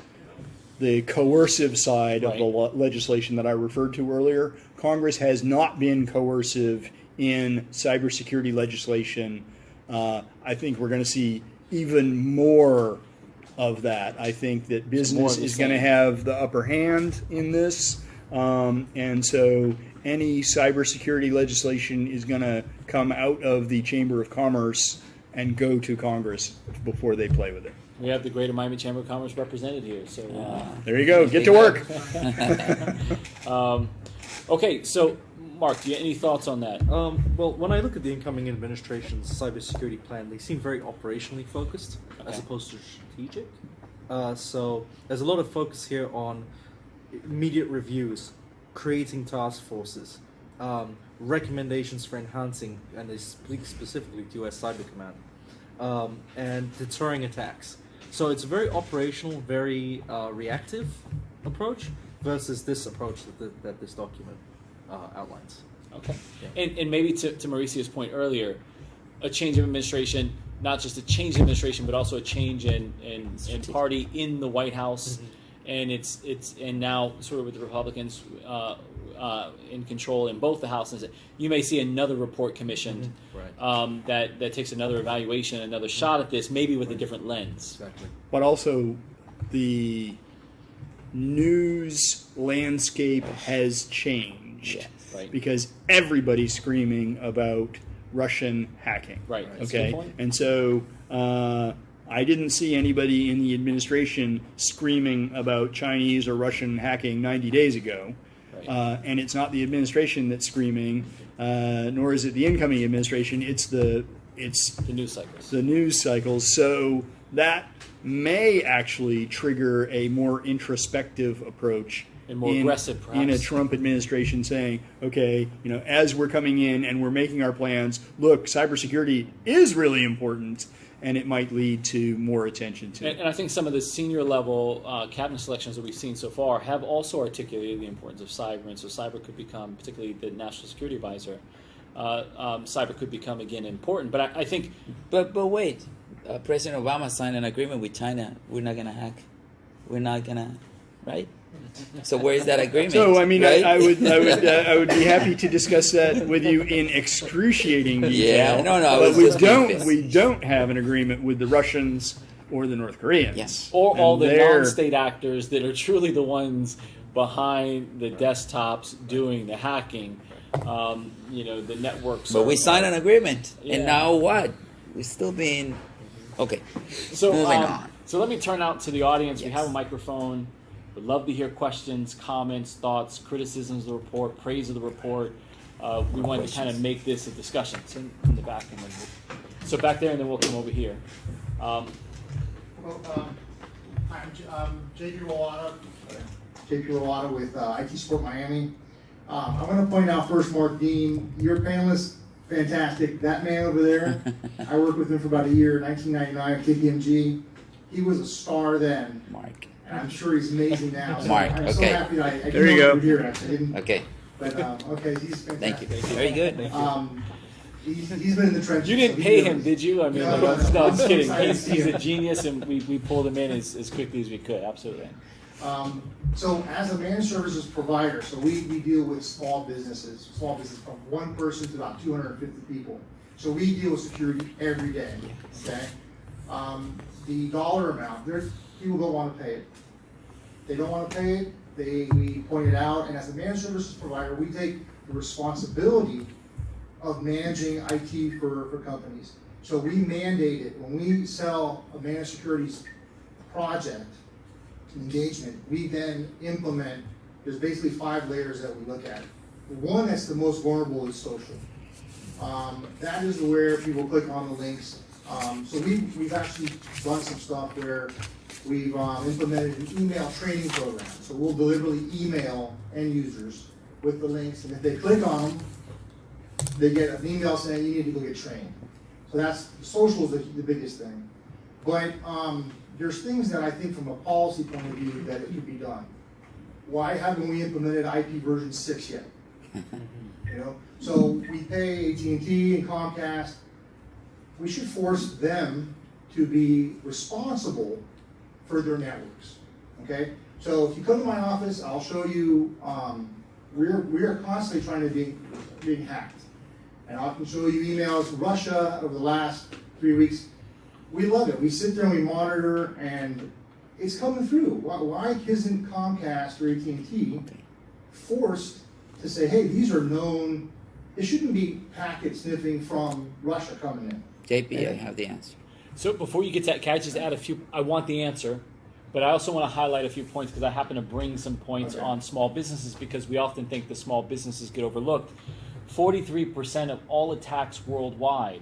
The coercive side of the legislation that I referred to earlier, Congress has not been coercive in cybersecurity legislation. I think we're going to see even more of that. I think that business is going to have the upper hand in this, and so any cybersecurity legislation is going to come out of the Chamber of Commerce and go to Congress before they play with it. We have the Greater Miami Chamber of Commerce represented here. So there you go. Get to work. Okay, so Mark, do you have any thoughts on that? Well, when I look at the incoming administration's cybersecurity plan, they seem very operationally focused as opposed to strategic. So there's a lot of focus here on immediate reviews, creating task forces, recommendations for enhancing, and they speak specifically to U.S. Cyber Command, and deterring attacks. So it's a very operational, very reactive approach versus this approach that this document outlines. Okay. Yeah. And maybe to Mauricio's point earlier, a change of administration, not just a change in administration, but also a change in party in the White House. Mm-hmm. And it's now sort of with the Republicans in control in both the House and Senate, you may see another report commissioned that takes another evaluation, another shot at this, maybe with a different lens. Exactly. But also, the news landscape has changed because everybody's screaming about Russian hacking. Right. That's a Okay. good point. And so I didn't see anybody in the administration screaming about Chinese or Russian hacking 90 days ago. Right. And it's not the administration that's screaming, nor is it the incoming administration. It's the news cycles. The news cycles. So that may actually trigger a more introspective approach and more aggressive, perhaps, in a Trump administration, saying, okay, as we're coming in and we're making our plans, look, cybersecurity is really important, and it might lead to more attention to it. And I think some of the senior level cabinet selections that we've seen so far have also articulated the importance of cyber, and so cyber could become, particularly the National Security Advisor, cyber could become again important. But I think, But wait, President Obama signed an agreement with China. We're not gonna hack. We're not gonna, right? So where is that agreement? So I mean, right? I would be happy to discuss that with you in excruciating detail. Yeah, no, but it's we don't have an agreement with the Russians or the North Koreans, Yes. or all And the they're- non-state actors that are truly the ones behind the desktops doing the hacking, the networks. But we signed an agreement, Yeah. and now what? We're still being okay. So, Moving on. So let me turn out to the audience. We Yes. have a microphone. We'd love to hear questions, comments, thoughts, criticisms of the report, praise of the report. We wanted to kind of make this a discussion. It's in the back. So back there, and then we'll come over here. Hi, I'm JP Rolata with IT Support Miami. I want to point out first, Mark Dean, your panelist, fantastic. That man over there, I worked with him for about a year, 1999 at KPMG. He was a star then, Mark. and I'm sure he's amazing now. So Mark, I'm so okay. happy that I There you go. Here, actually. I didn't, Okay. But okay, he's Thank you. fantastic. Very good. He's been in the trenches. You didn't so he pay knows. him, did you? I mean, No, no, I'm I'm so kidding. excited to see He's him. a genius, and we pulled him in as quickly as we could. Absolutely. So as a managed services provider, so we deal with small businesses from one person to about 250 people. So we deal with security every day, okay? The dollar amount, people don't want to pay it. They don't want to pay it, we point it out, and as a managed services provider, we take the responsibility of managing IT for companies. So we mandate it. When we sell a managed securities project, engagement, we then implement, there's basically 5 layers that we look at. The one that's the most vulnerable is social. That is where people click on the links. So we've actually done some stuff where we've implemented an email training program. So we'll deliberately email end users with the links, and if they click on them, they get an email saying you need to go get trained. So that's, social is the biggest thing. But there's things that I think from a policy point of view that it could be done. Why haven't we implemented IP version 6 yet? So we pay AT&T and Comcast. We should force them to be responsible for their networks. Okay. So if you come to my office, I'll show you. We are constantly trying to being hacked, and I can show you emails from Russia over the last 3 weeks. We love it. We sit there and we monitor, and it's coming through. Why isn't Comcast or AT&T forced to say, hey, these are known, it shouldn't be packet sniffing from Russia coming in. JP, I have the answer. So before you get to that, can I just add a few? I want the answer, but I also want to highlight a few points because I happen to bring some points on small businesses because we often think the small businesses get overlooked. 43% of all attacks worldwide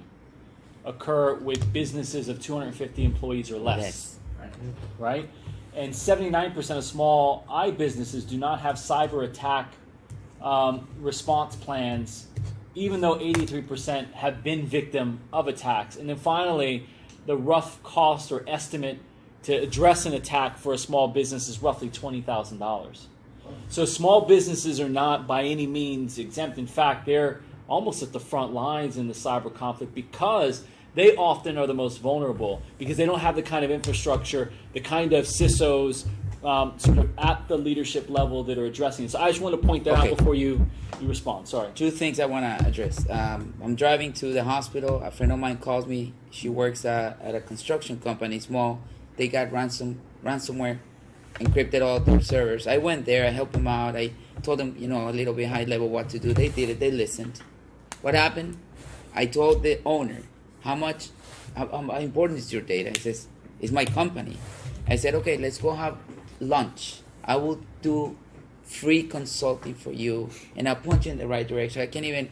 occur with businesses of 250 employees or less. Yes. Right? And 79% of small businesses do not have cyber attack response plans, even though 83% have been victim of attacks. And then finally, the rough cost or estimate to address an attack for a small business is roughly $20,000. So small businesses are not by any means exempt. In fact, they're almost at the front lines in the cyber conflict because they often are the most vulnerable because they don't have the kind of infrastructure, the kind of CISOs sort of at the leadership level that are addressing it. So I just want to point that Okay. out before you respond. Sorry. 2 things I want to address. I'm driving to the hospital. A friend of mine calls me. She works at a construction company, small. They got ransomware, encrypted all their servers. I went there. I helped them out. I told them, a little bit high level what to do. They did it. They listened. What happened? I told the owner, how important is your data? He says, it's my company. I said, okay, let's go have lunch. I will do free consulting for you, and I'll point you in the right direction. I can even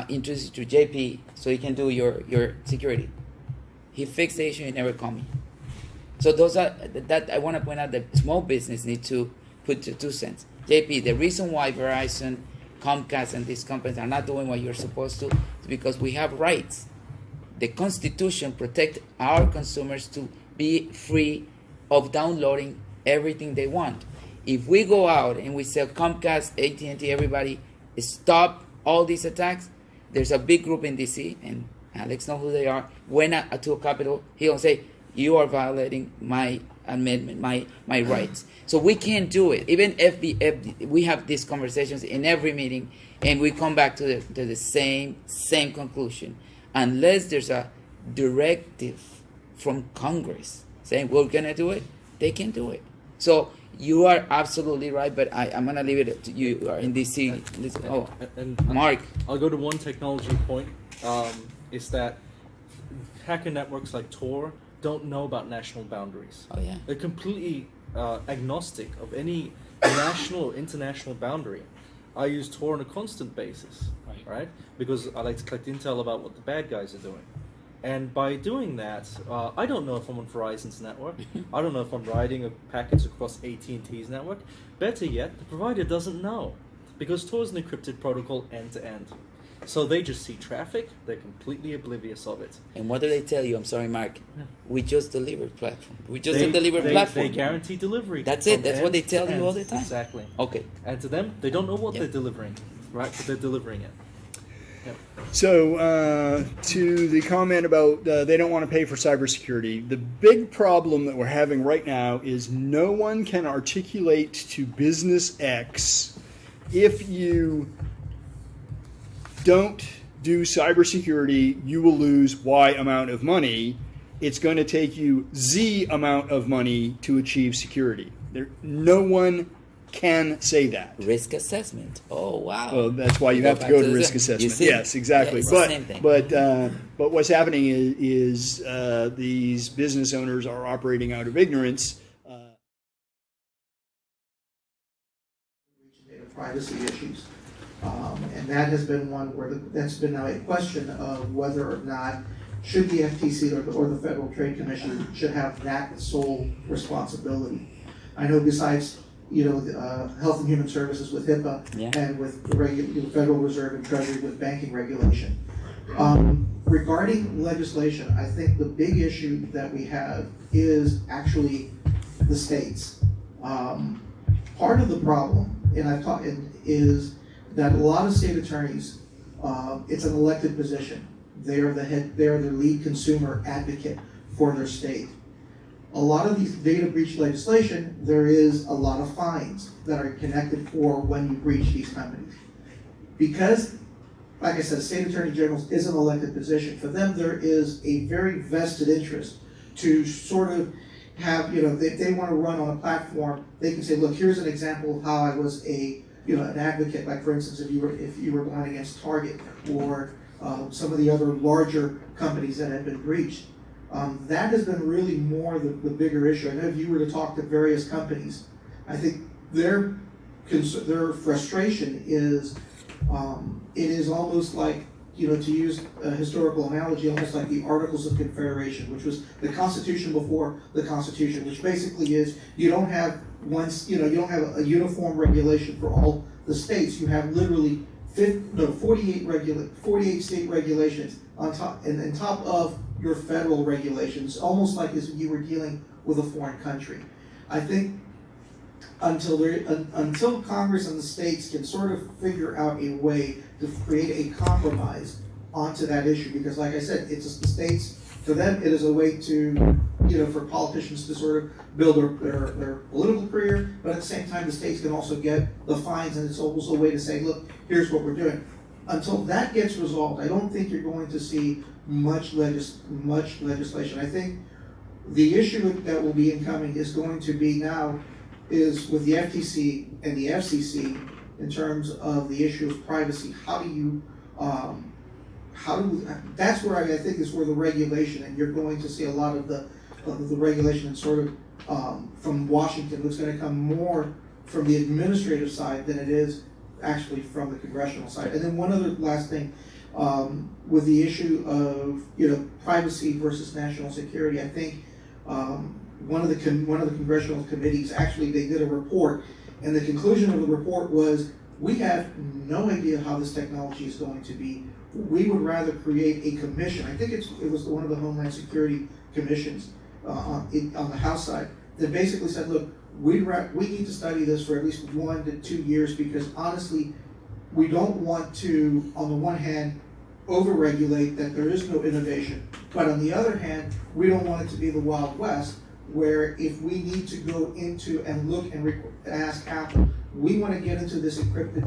introduce you to JP so he can do your security. He fixed the issue. He never called me. So those are that I want to point out that small business need to put 2 cents. JP, the reason why Verizon, Comcast, and these companies are not doing what you're supposed to is because we have rights. the Constitution protect our consumers to be free of downloading everything they want. If we go out and we sell Comcast, AT&T, everybody, stop all these attacks, there's a big group in DC, and Alex knows who they are, went to a Capitol Hill and say, you are violating my amendment, my rights. So we can't do it. Even if we have these conversations in every meeting, and we come back to the same conclusion. Unless there's a directive from Congress saying we're going to do it, they can't do it. So you are absolutely right, but I'm going to leave it to you. You are in DC. And Mark. I'll go to one technology point, is that hacker networks like Tor don't know about national boundaries. Oh, yeah. They're completely agnostic of any national or international boundary. I use Tor on a constant basis, right? Because I like to collect intel about what the bad guys are doing. And by doing that, I don't know if I'm on Verizon's network. I don't know if I'm riding packets across AT&T's network. Better yet, the provider doesn't know, because Tor is an encrypted protocol end to end. So they just see traffic, they're completely oblivious of it. And what do they tell you? I'm sorry, Mark. Yeah. We just delivered platform. We just delivered platform. They guarantee delivery. That's it. That's what they tell you all the time. Exactly. Okay. And to them, they don't know what they're delivering, right? But they're delivering it. Yep. So, to the comment about they don't want to pay for cybersecurity, the big problem that we're having right now is no one can articulate to business X, if you don't do cybersecurity, you will lose Y amount of money. It's going to take you Z amount of money to achieve security. No one can say that. Risk assessment. Oh, wow. Well, that's why you have to go to risk assessment. Yes, exactly. But what's happening is these business owners are operating out of ignorance. Data privacy issues. And that has been one where that's been now a question of whether or not should the FTC or the Federal Trade Commission should have that sole responsibility. I know besides Health and Human Services with HIPAA and with the Federal Reserve and Treasury with banking regulation. Regarding legislation, I think the big issue that we have is actually the states. Part of the problem, and I've talked, is that a lot of state attorneys, it's an elected position. They are their lead consumer advocate for their state. A lot of these data breach legislation, there is a lot of fines that are connected for when you breach these companies. Because, like I said, state attorney generals is an elected position. For them, there is a very vested interest to sort of have, if they want to run on a platform, they can say, look, here's an example of how I was an advocate. Like, for instance, if you were going against Target or some of the other larger companies that had been breached. That has been really more the bigger issue. I know if you were to talk to various companies, I think their frustration is, it is almost like, to use a historical analogy, almost like the Articles of Confederation, which was the Constitution before the Constitution, which basically is you don't have you don't have a uniform regulation for all the states. You have literally 48 state regulations on top of your federal regulations, almost like as you were dealing with a foreign country. I think until Congress and the states can sort of figure out a way to create a compromise onto that issue, because like I said, it's just the states, for them it is a way to, for politicians to sort of build their political career, but at the same time the states can also get the fines, and it's almost a way to say, look, here's what we're doing. Until that gets resolved, I don't think you're going to see much legislation. I think the issue that will be incoming is going to be now is with the FTC and the FCC in terms of the issue of privacy. That's where I think is where the regulation, and you're going to see a lot of the regulation and sort of from Washington. It's going to come more from the administrative side than it is actually from the congressional side. And then one other last thing, with the issue of privacy versus national security, I think one of the congressional committees, actually they did a report, and the conclusion of the report was We have no idea how this technology is going to be. We would rather create a commission. I think it was one of the Homeland Security commissions on the House side that basically said, look, we need to study this for at least 1 to 2 years, because honestly, we don't want to, on the one hand, overregulate that there is no innovation, but on the other hand, we don't want it to be the Wild West, where if we need to go into and look and ask Apple, we want to get into this encrypted,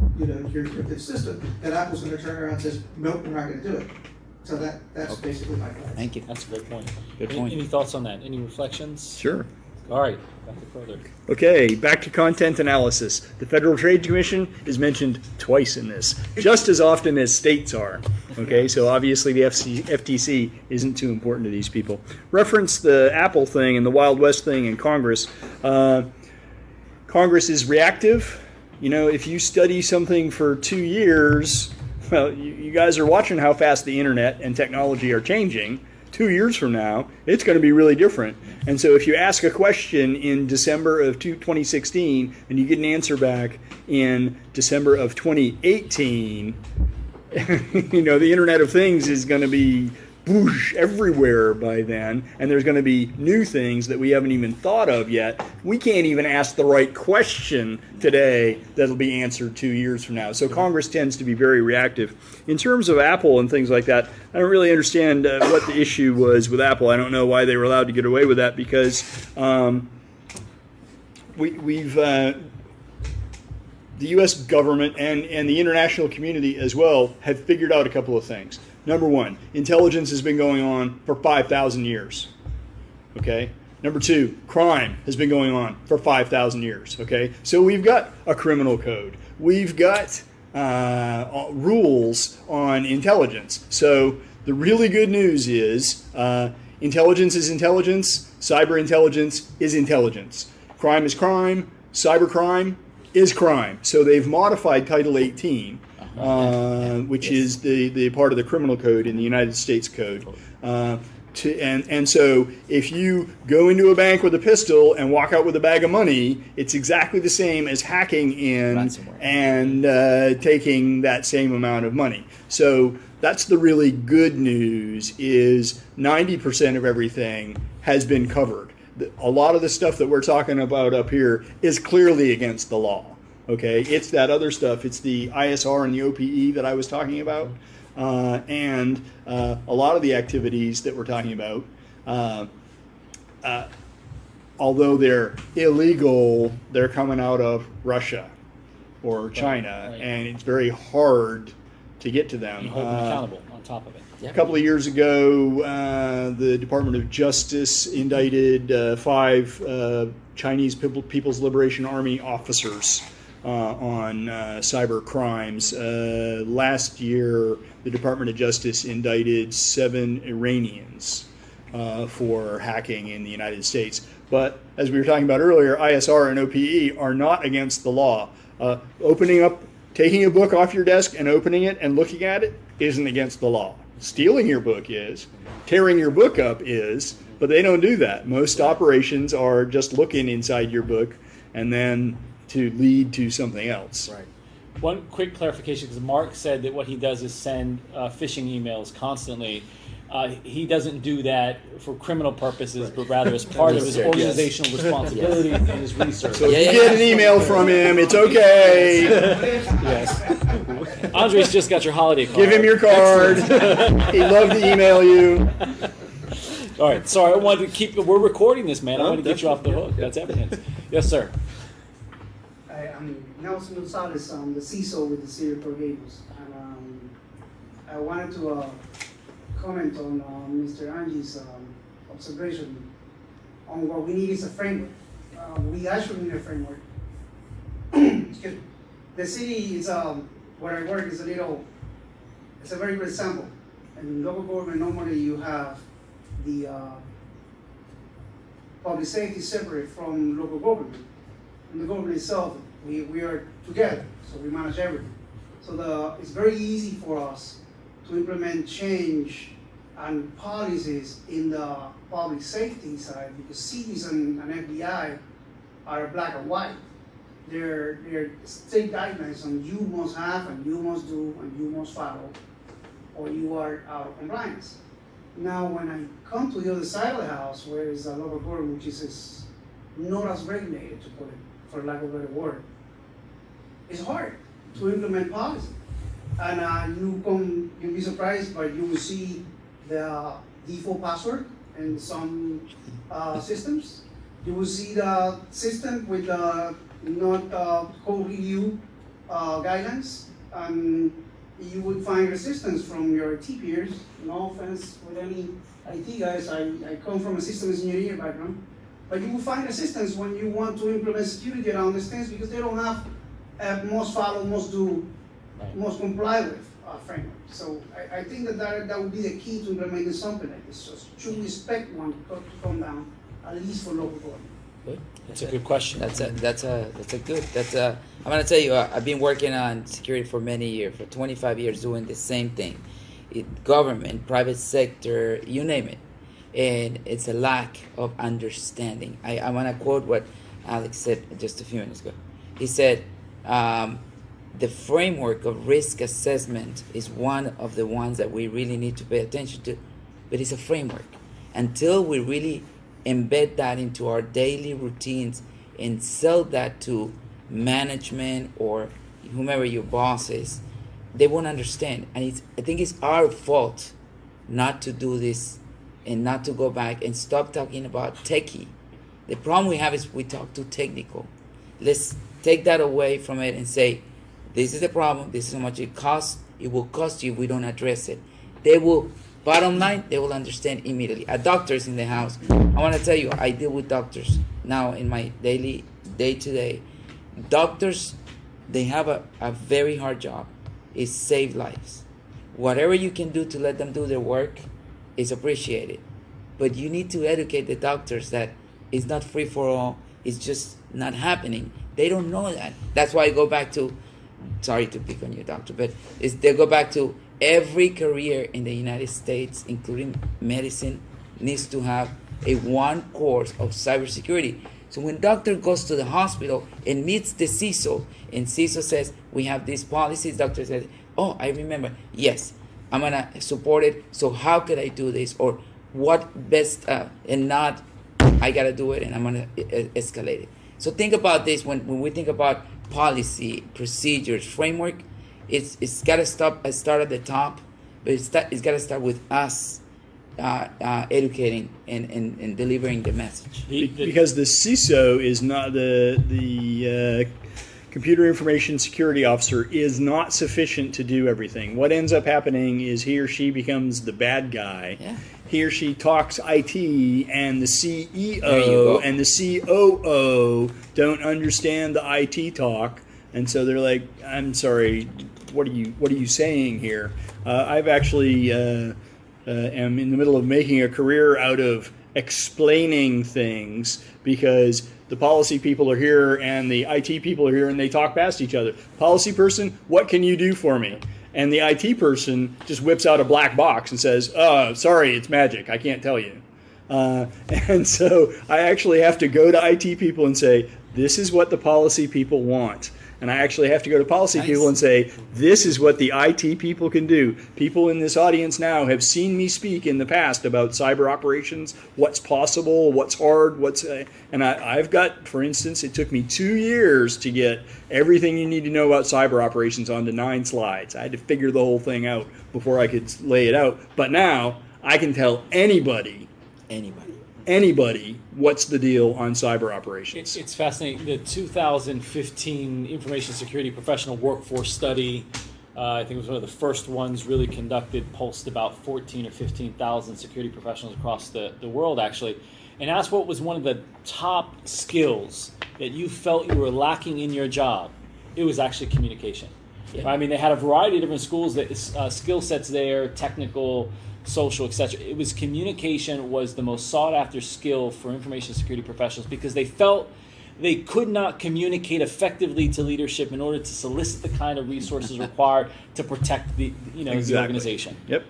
your encrypted system, that Apple's going to turn around and says, nope, we're not going to do it. So that's basically my point. Thank you. That's a great point. Good point. Any thoughts on that? Any reflections? Sure. All right, back to further. Okay, back to content analysis. The Federal Trade Commission is mentioned twice in this, just as often as states are. Okay, so obviously the FTC isn't too important to these people. Reference the Apple thing and the Wild West thing in Congress. Congress is reactive. If you study something for 2 years, well, you guys are watching how fast the internet and technology are changing. 2 years from now, it's going to be really different. And so if you ask a question in December of 2016 and you get an answer back in December of 2018, the Internet of Things is going to be whoosh everywhere by then, and there's going to be new things that we haven't even thought of yet. We can't even ask the right question today that'll be answered 2 years from now. So Congress tends to be very reactive. In terms of Apple and things like that, I don't really understand what the issue was with Apple. I don't know why they were allowed to get away with that, because the U.S. government and the international community as well have figured out a couple of things. Number one, intelligence has been going on for 5,000 years. Okay. Number two, crime has been going on for 5,000 years. Okay. So we've got a criminal code. We've got rules on intelligence. So the really good news is intelligence is intelligence. Cyber intelligence is intelligence. Crime is crime. Cyber crime is crime. So they've modified Title 18. Which is the part of the criminal code in the United States Code. And so if you go into a bank with a pistol and walk out with a bag of money, it's exactly the same as hacking in and taking that same amount of money. So that's the really good news, is 90% of everything has been covered. A lot of the stuff that we're talking about up here is clearly against the law. Okay, it's that other stuff. It's the ISR and the OPE that I was talking about, and a lot of the activities that we're talking about, although they're illegal, they're coming out of Russia or China, right. And it's very hard to get to them. You hold them accountable on top of it. Yep. A couple of years ago, the Department of Justice indicted 5 Chinese People's Liberation Army officers on cyber crimes. Last year, the Department of Justice indicted 7 Iranians for hacking in the United States. But as we were talking about earlier, ISR and OPE are not against the law. Taking a book off your desk and opening it and looking at it isn't against the law. Stealing your book is. Tearing your book up is. But they don't do that. Most operations are just looking inside your book and then to lead to something else. Right. One quick clarification, because Mark said that what he does is send phishing emails constantly. He doesn't do that for criminal purposes, but rather as part of his organizational responsibility and his research. So if you get an email from him, it's okay. Yes. Andres just got your holiday card. Give him your card. He'd love to email you. All right. Sorry, I wanted to keep. We're recording this, man. I wanted to get you off the hook. That's evidence. Yes, sir. I'm Nelson Gonzalez. I'm the CISO with the City of Torrijos, and I wanted to comment on Mr. Angie's observation on what we need is a framework. We actually need a framework. Excuse me. The city is where I work is it's a very good example. In local government, normally you have the public safety separate from local government. And the government itself, we are together, so we manage everything. So it's very easy for us to implement change and policies in the public safety side, because cities and FBI are black and white. there are state guidelines on you must have and you must do and you must follow, or you are out of compliance. Now, when I come to the other side of the house, where is a local government which is not as regulated, to put it, for lack of a better word, it's hard to implement policy. And you'll be surprised, but you will see the default password in some systems. You will see the system with the not code review guidelines, and you would find resistance from your IT peers. No offense with any IT guys, I come from a systems engineering background, but you will find resistance when you want to implement security around these things because they don't have a must follow, must do, must comply with framework. So I think that would be the key to implementing something like this. So should we expect one to come down, at least for local government? That's a good question. I'm gonna tell you, I've been working on security for many years, for 25 years, doing the same thing. Government, private sector, you name it. And it's a lack of understanding. I wanna quote what Alex said just a few minutes ago. He said, the framework of risk assessment is one of the ones that we really need to pay attention to, but it's a framework. Until we really embed that into our daily routines and sell that to management or whomever your boss is, they won't understand. And I think it's our fault not to do this and not to go back and stop talking about techie. The problem we have is we talk too technical. Let's take that away from it and say, this is the problem, this is how much it costs, it will cost you if we don't address it. They will, bottom line, they will understand immediately. A doctor's in the house. I want to tell you, I deal with doctors now in my daily, day-to-day. Doctors, they have a very hard job. It's save lives. Whatever you can do to let them do their work is appreciated. But you need to educate the doctors that it's not free for all, it's just not happening. They don't know that. That's why I go back to, sorry to pick on you, doctor, but they go back to every career in the United States, including medicine, needs to have a one course of cybersecurity. So when doctor goes to the hospital and meets the CISO, and CISO says, we have these policies, doctor says, oh, I remember, yes, I'm gonna support it, so how could I do this? Or what best, and not, I gotta do it and I'm gonna escalate it. So think about this when we think about policy, procedures, framework. It's got to start at the top, but it's got to start with us educating and delivering the message. Because the CISO is not the computer information security officer is not sufficient to do everything. What ends up happening is he or she becomes the bad guy. Yeah. He or she talks IT, and the CEO and the COO don't understand the IT talk, and so they're like, "I'm sorry, what are you saying here?" I've actually am in the middle of making a career out of explaining things because the policy people are here and the IT people are here and they talk past each other. Policy person, what can you do for me? And the IT person just whips out a black box and says, oh, sorry, it's magic. I can't tell you. And so I actually have to go to IT people and say, this is what the policy people want. And I actually have to go to policy people and say, this is what the IT people can do. People in this audience now have seen me speak in the past about cyber operations, what's possible, what's hard, and I've got, for instance, it took me 2 years to get everything you need to know about cyber operations onto 9 slides. I had to figure the whole thing out before I could lay it out. But now I can tell anybody what's the deal on cyber operations. It's fascinating. The 2015 Information Security Professional Workforce Study, I think it was one of the first ones really conducted, pulsed about 14 or 15,000 security professionals across the world, actually, and asked what was one of the top skills that you felt you were lacking in your job. It was actually communication. Yeah. I mean, they had a variety of different skill sets there, technical, social, etc. It was communication was the most sought after skill for information security professionals because they felt they could not communicate effectively to leadership in order to solicit the kind of resources required to protect the organization. Yep.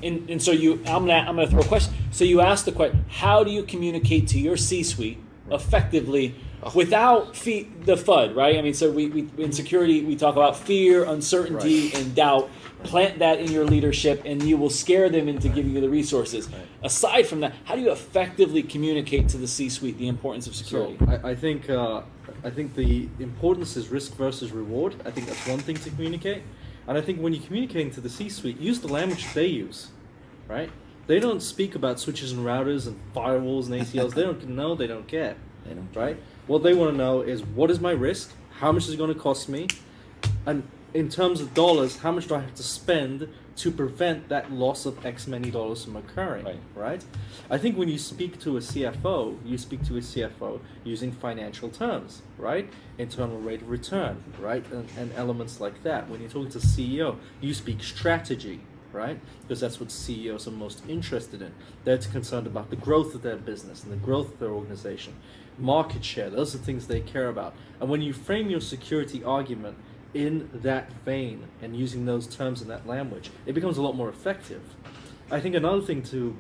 And so I'm gonna throw a question. So you asked the question: how do you communicate to your C-suite effectively without the FUD, right? I mean, so we in security we talk about fear, uncertainty, and doubt. Plant that in your leadership, and you will scare them into giving you the resources. Right. Aside from that, how do you effectively communicate to the C-suite the importance of security? So I think the importance is risk versus reward. I think that's one thing to communicate, and I think when you're communicating to the C-suite, use the language they use, right? They don't speak about switches and routers and firewalls and ACLs. They don't know. They don't care. They don't. Right? What they want to know is what is my risk? How much is it going to cost me? And in terms of dollars, how much do I have to spend to prevent that loss of X many dollars from occurring? Right? I think when you speak to a CFO, you speak to a CFO using financial terms, right? Internal rate of return, right? And elements like that. When you're talking to CEO, you speak strategy, right? Because that's what CEOs are most interested in. They're concerned about the growth of their business and the growth of their organization. Market share, those are things they care about. And when you frame your security argument in that vein and using those terms and that language, it becomes a lot more effective. I think another thing to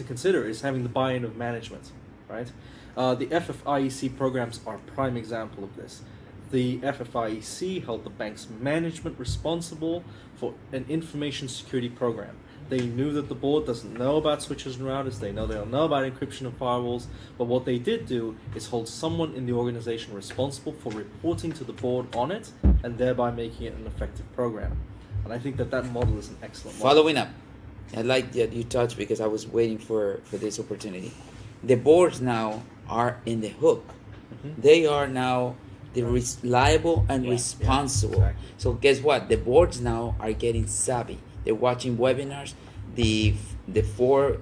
consider is having the buy-in of management, right? The FFIEC programs are a prime example of this. The FFIEC held the bank's management responsible for an information security program. They knew that the board doesn't know about switches and routers. They don't know about encryption and firewalls. But what they did do is hold someone in the organization responsible for reporting to the board on it, and thereby making it an effective program. And I think that model is an excellent model. Following up, I like that you touched because I was waiting for this opportunity. The boards now are in the hook. Mm-hmm. They are now the liable and responsible. Exactly. So guess what? The boards now are getting savvy. They're watching webinars. The four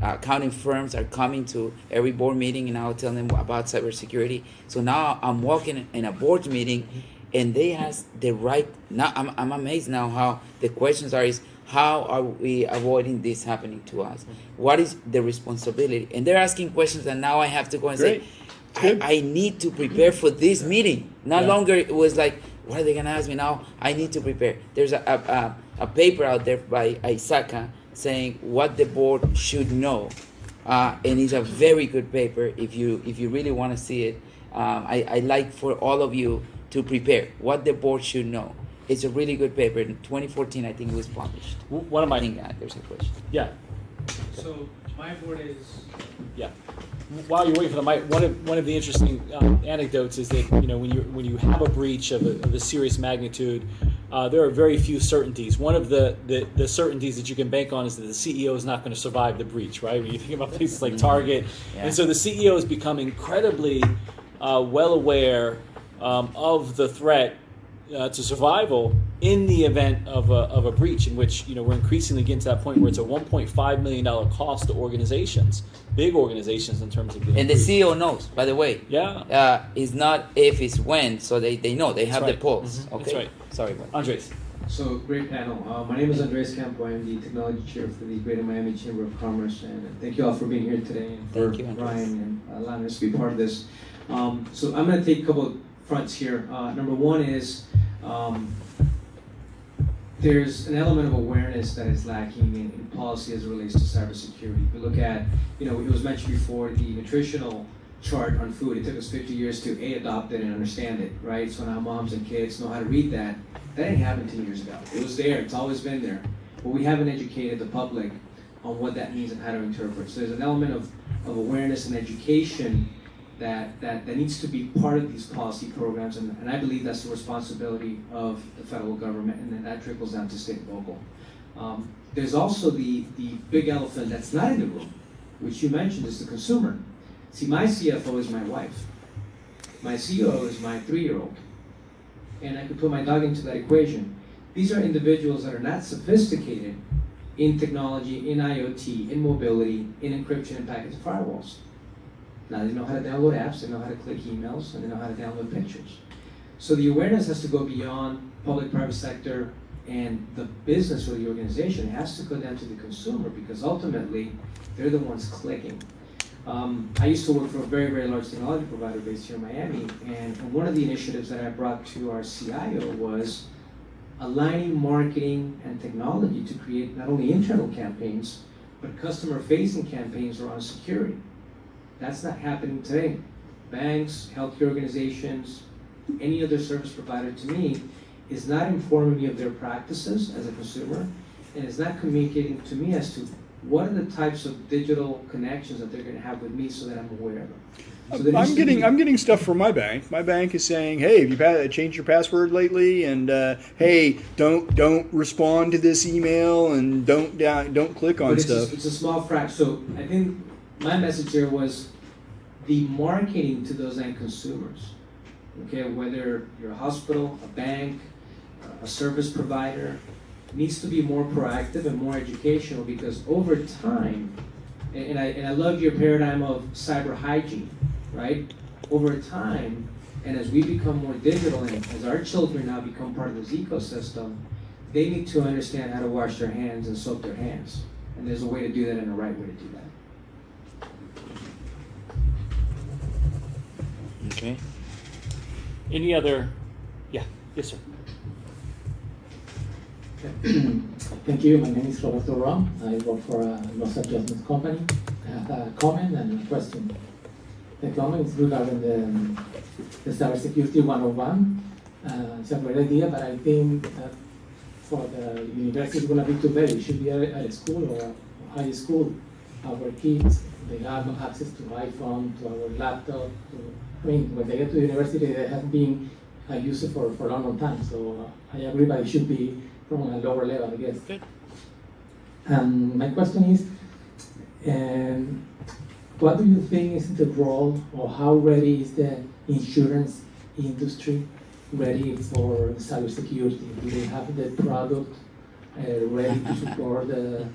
accounting firms are coming to every board meeting and I'll tell them about cybersecurity. So now I'm walking in a board meeting and they ask the right. Now I'm amazed now how the questions is how are we avoiding this happening to us? What is the responsibility? And they're asking questions and now I have to go and say, I need to prepare for this meeting. No longer it was like, what are they gonna ask me now? I need to prepare. There's a paper out there by Isaka saying what the board should know, and it's a very good paper. If you really want to see it, I like for all of you to prepare what the board should know. It's a really good paper. In 2014, I think it was published. One of my I think there's a question. yeah. So my board is Yeah. While you're waiting for the mic, one of the interesting anecdotes is that when you have a breach of a serious magnitude, there are very few certainties. One of the certainties that you can bank on is that the CEO is not going to survive the breach, right? When you think about places like Target, and so the CEO has become incredibly well aware of the threat to survival in the event of a breach, in which we're increasingly getting to that point where it's a $1.5 million cost to organizations, big organizations in terms of getting And the breached. CEO knows, by the way. Yeah. It's not if, it's when. So they know. They have right. the pulse. Mhm. Okay. That's right. Sorry, but Andres. so great panel. My name is Andres Campo. I'm the technology chair for the Greater Miami Chamber of Commerce, and thank you all for being here today, and for Thank you, Andres. Ryan and allowing us to be part of this. So I'm going to take a couple of fronts here. Number one is there's an element of awareness that is lacking in policy as it relates to cybersecurity. If you look at, it was mentioned before, the nutritional chart on food. It took us 50 years to adopt it and understand it, right? So now moms and kids know how to read that. That didn't happen 10 years ago. It was there. It's always been there. But we haven't educated the public on what that means and how to interpret. So there's an element of awareness and education that needs to be part of these policy programs, and I believe that's the responsibility of the federal government, and then that trickles down to state and local. There's also the big elephant that's not in the room, which you mentioned, is the consumer. See, my CFO is my wife. My CEO is my 3-year-old. And I could put my dog into that equation. These are individuals that are not sophisticated in technology, in IoT, in mobility, in encryption and package firewalls. Now they know how to download apps, they know how to click emails, and they know how to download pictures. So the awareness has to go beyond public, private sector, and the business or the organization. It has to go down to the consumer, because ultimately, they're the ones clicking. I used to work for a very, very large technology provider based here in Miami, and one of the initiatives that I brought to our CIO was aligning marketing and technology to create not only internal campaigns, but customer-facing campaigns around security. That's not happening today. banks, healthcare organizations, any other service provider to me is not informing me of their practices as a consumer, and is not communicating to me as to what are the types of digital connections that they're going to have with me so that I'm aware of them. So there needs to be- I'm getting stuff from my bank. My bank is saying, "Hey, have you changed your password lately?" And hey, don't respond to this email, and don't click on But stuff. it's a small fraction. So I think my message here was the marketing to those end consumers. Okay, whether you're a hospital, a bank, a service provider, needs to be more proactive and more educational, because over time, and I love your paradigm of cyber hygiene, right? Over time, and as we become more digital, and as our children now become part of this ecosystem, they need to understand how to wash their hands and soak their hands. And there's a way to do that and a right way to do that. Okay. Any other? Yeah. Yes, sir. Thank you. My name is Roberto Ram. I work for a loss adjustment company. I have a comment and a question. The comment is regarding the cybersecurity 101. It's a great idea, but I think that for the university it's going to be too big. It should be at a school or a high school. Our kids, they have access to iPhone, to our laptop. I mean, when they get to university, they have been used for a long time. So I agree, but it should be from a lower level, I guess. Good. My question is, what do you think is the role, or how ready is the insurance industry ready for cybersecurity? Do they have the product ready to support the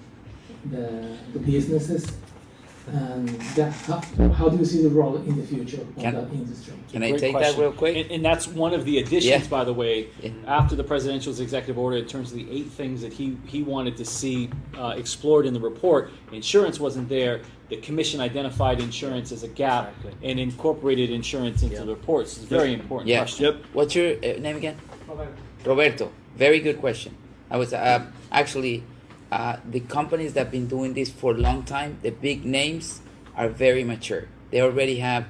businesses? And how do you see the role in the future of that industry? Can I Great take question. that real quick? And that's one of the additions, Yeah. by the way, Yeah. after the presidential's executive order, in terms of the 8 things that he wanted to see explored in the report. Insurance wasn't there. The commission identified insurance as a gap and incorporated insurance into the report. So it's a very important Yeah. question. Yep. What's your name again? Roberto. Very good question. I was actually the companies that have been doing this for a long time, the big names, are very mature. They already have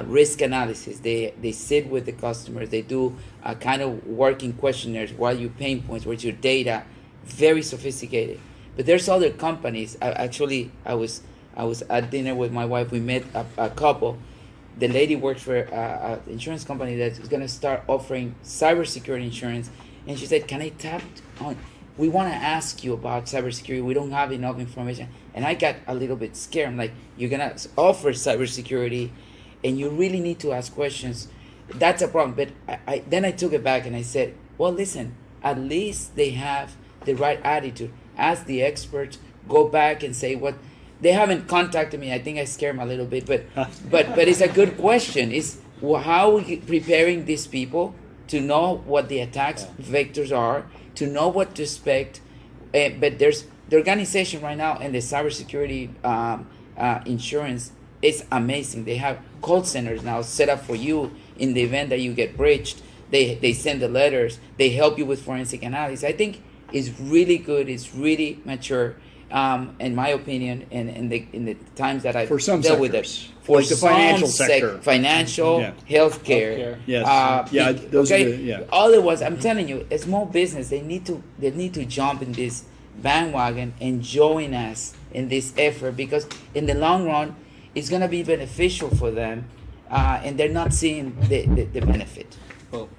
risk analysis. They sit with the customers. They do kind of working questionnaires. What are your pain points? What's your data? Very sophisticated. But there's other companies. I was at dinner with my wife. We met a couple. The lady works for an insurance company that's going to start offering cybersecurity insurance. And she said, "Can I tap on? We want to ask you about cybersecurity. We don't have enough information." And I got a little bit scared. I'm like, "You're going to offer cybersecurity, and you really need to ask questions." That's a problem. But then I took it back and I said, "Well, listen, at least they have the right attitude. Ask the experts. Go back and say what." They haven't contacted me. I think I scared them a little bit, but it's a good question. Is how are we preparing these people to know what the attacks vectors are, to know what to expect? But there's the organization right now, and the cybersecurity insurance is amazing. They have call centers now set up for you in the event that you get breached. They send the letters. They help you with forensic analysis. I think it's really good. It's really mature. In my opinion, and in the times that I've For some dealt with sectors. it, for Like the financial sector. financial, Yeah. healthcare, Yes. big- Those are okay. the, yeah. Otherwise, I'm telling you, a small business they need to jump in this bandwagon and join us in this effort, because in the long run, it's gonna be beneficial for them, and they're not seeing the benefit. Well,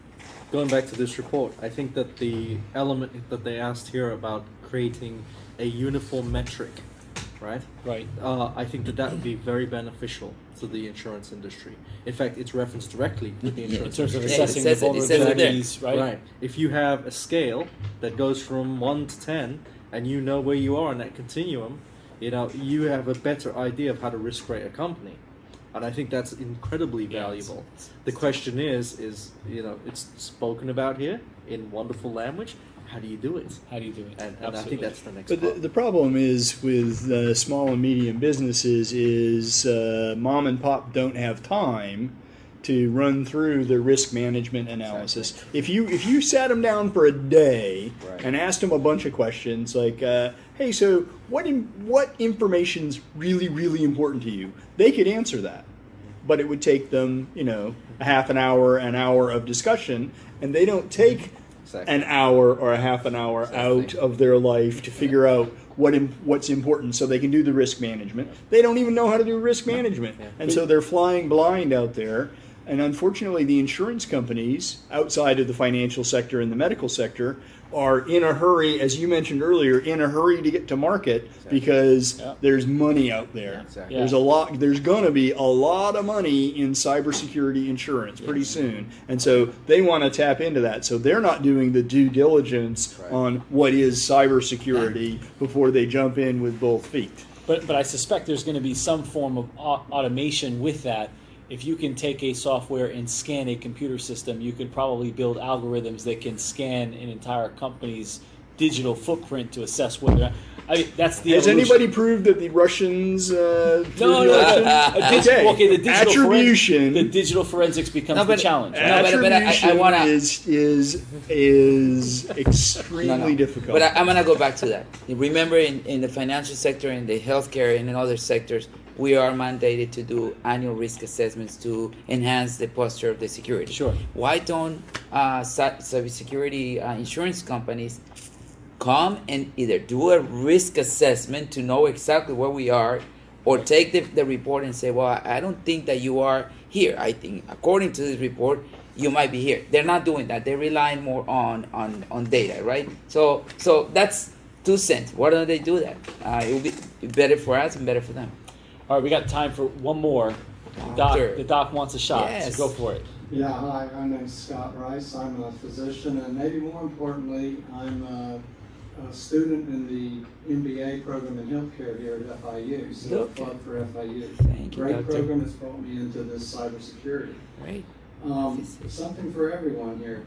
going back to this report, I think that the element that they asked here about creating a uniform metric, right? Right. I think that would be very beneficial to the insurance industry. In fact, it's referenced directly to the In insurance terms of industry. Yeah, assessing it the says it there. vulnerabilities, right? Right. If you have a scale that goes from 1 to 10, and you know where you are in that continuum, you have a better idea of how to risk rate a company. And I think that's incredibly valuable. The question is, it's spoken about here in wonderful language. How do you do it? How do you do it? And I Absolutely. think that's the next But part. the problem is with small and medium businesses is mom and pop don't have time to run through the risk management analysis. If you sat them down for a day and asked them a bunch of questions like, "Hey, so what information's really important to you?" They could answer that. but it would take them, a half an hour of discussion, and they don't take an hour or a half an hour out of their life to figure out what's important so they can do the risk management. They don't even know how to do risk management. And so they're flying blind out there. And unfortunately, the insurance companies outside of the financial sector and the medical sector are in a hurry, as you mentioned earlier, in a hurry to get to market because there's money out there. Yeah. There's going to be a lot of money in cybersecurity insurance pretty soon. And so they want to tap into that. So they're not doing the due diligence on what is cybersecurity before they jump in with both feet. But I suspect there's going to be some form of automation with that. If you can take a software and scan a computer system, you could probably build algorithms that can scan an entire company's digital footprint to assess whether. That's the. Has evolution. anybody proved that the Russians? No. The digital attribution. The digital forensics becomes the challenge. Right? Attribution I wanna, is extremely difficult. But I'm gonna go back to that. Remember, in the financial sector, in the healthcare, and in other sectors, we are mandated to do annual risk assessments to enhance the posture of the security. Sure. Why don't cybersecurity insurance companies come and either do a risk assessment to know exactly where we are, or take the report and say, well, I don't think that you are here. I think, according to this report, you might be here. They're not doing that. They're relying more on data, right? So that's 2 cents. Why don't they do that? It will be better for us and better for them. All right, we got time for one more. The doc wants a shot, Yes. so go for it. Yeah, hi, my name's Scott Rice. I'm a physician, and maybe more importantly, I'm a student in the MBA program in healthcare here at FIU. So a plug for FIU. Thank you, Great Doctor. program has brought me into this cybersecurity. Right. Something for everyone here.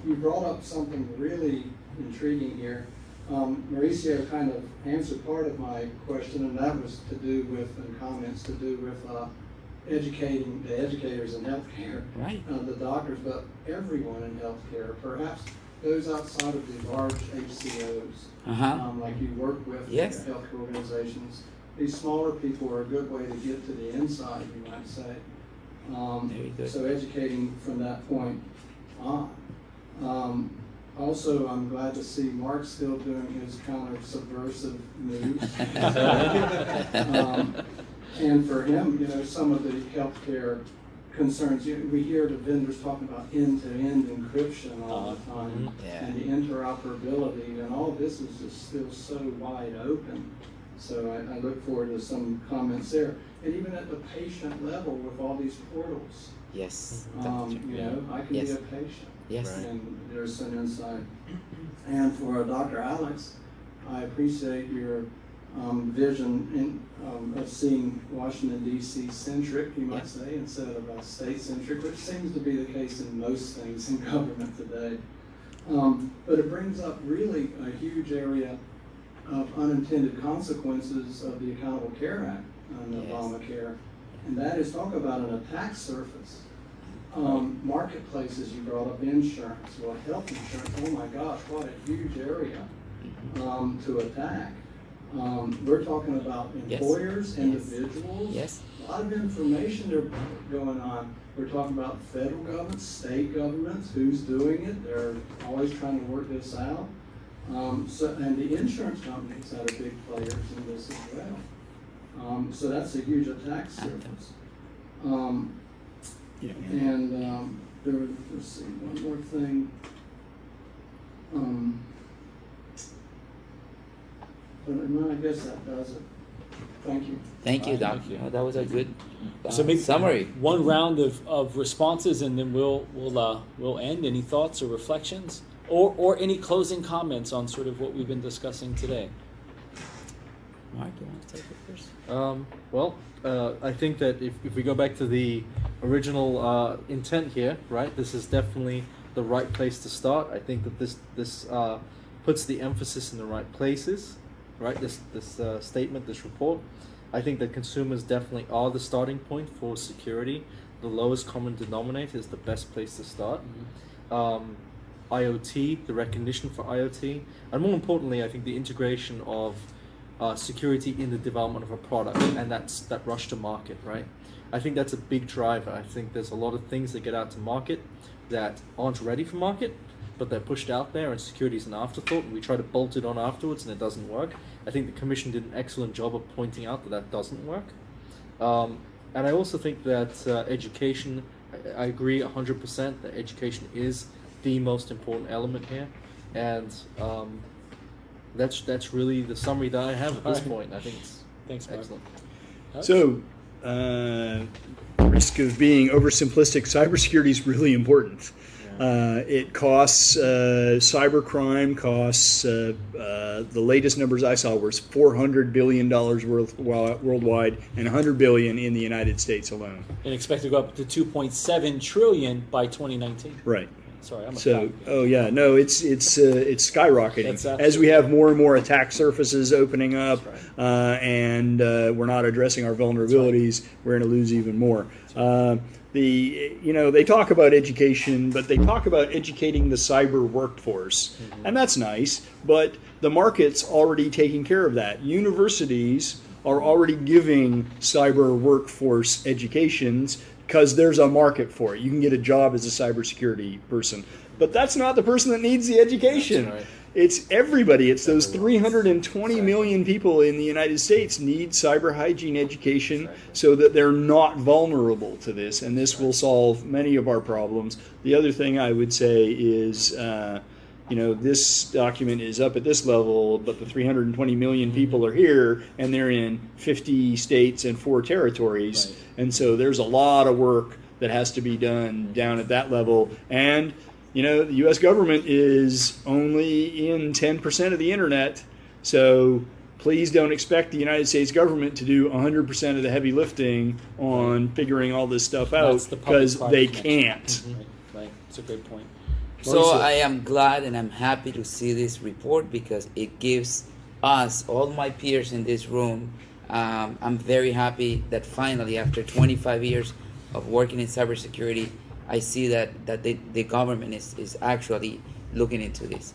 You brought up something really intriguing here. Mauricio kind of answered part of my question, and that was to do with, and comments to do with educating the educators in healthcare, Right. The doctors, but everyone in healthcare, perhaps those outside of the large HCOs, like you work with, Yes. healthcare organizations. These smaller people are a good way to get to the inside, you might say. Very good. So educating from that point on. Also, I'm glad to see Mark still doing his kind of subversive moves. And for him, some of the healthcare concerns, we hear the vendors talking about end-to-end encryption all the time, and the interoperability, and all this is just still so wide open. So I look forward to some comments there. And even at the patient level with all these portals. Yes. I can be a patient. Yes. And there's some insight. And for Dr. Alex, I appreciate your vision of seeing Washington, D.C. centric, you might say, instead of state centric, which seems to be the case in most things in government today. But it brings up really a huge area of unintended consequences of the Accountable Care Act and Obamacare. And that is, talk about an attack surface. Marketplaces, you brought up insurance. Well, health insurance, oh my gosh, what a huge area to attack. We're talking about employers, individuals. Yes. A lot of information going on. We're talking about federal governments, state governments, who's doing it. They're always trying to work this out. And the insurance companies that are big players in this as well. So that's a huge attack surface. And there was, let's see, one more thing. But I guess that does it. Thank you. Thank you, Doc. Thank you. That was a good So maybe summary. One round of responses, and then we'll end. Any thoughts or reflections, or any closing comments on sort of what we've been discussing today? Mark, you want to take it first? I think that if we go back to the original intent here, right, this is definitely the right place to start. I think that this puts the emphasis in the right places, right? This statement, this report. I think that consumers definitely are the starting point for security. The lowest common denominator is the best place to start. IoT, the recognition for IoT, and more importantly, I think the integration of security in the development of a product, and that's that rush to market, right? I think that's a big driver. I think there's a lot of things that get out to market that aren't ready for market, but they're pushed out there, and security is an afterthought, and we try to bolt it on afterwards, and it doesn't work. I think the Commission did an excellent job of pointing out that that doesn't work. And I also think that education, I agree 100% that education is the most important element here, and that's really the summary that I have at this point. I think it's excellent. So, risk of being oversimplistic, cybersecurity is really important. It costs, cybercrime costs, the latest numbers I saw were $400 billion worldwide and $100 billion in the United States alone. And expect to go up to 2.7 trillion by 2019. Right. Sorry, I'm a So, cop. oh yeah, no, it's skyrocketing as we have more and more attack surfaces opening up, and we're not addressing our vulnerabilities. We're going to lose even more. They talk about education, but they talk about educating the cyber workforce, and that's nice. But the market's already taking care of that. Universities are already giving cyber workforce educations, because there's a market for it. You can get a job as a cybersecurity person. But that's not the person that needs the education. That's right. It's everybody. It's those 320 million people in the United States need cyber hygiene education so that they're not vulnerable to this. And this will solve many of our problems. The other thing I would say is, this document is up at this level, but the 320 million people are here, and they're in 50 states and 4 territories. Right. And so there's a lot of work that has to be done down at that level. And, the U.S. government is only in 10% of the internet. So please don't expect the United States government to do 100% of the heavy lifting on figuring all this stuff out, because they can't. Right. It's a great point. So Mauricio. I am glad and I'm happy to see this report, because it gives us, all my peers in this room, I'm very happy that finally, after 25 years of working in cybersecurity, I see that the government is actually looking into this.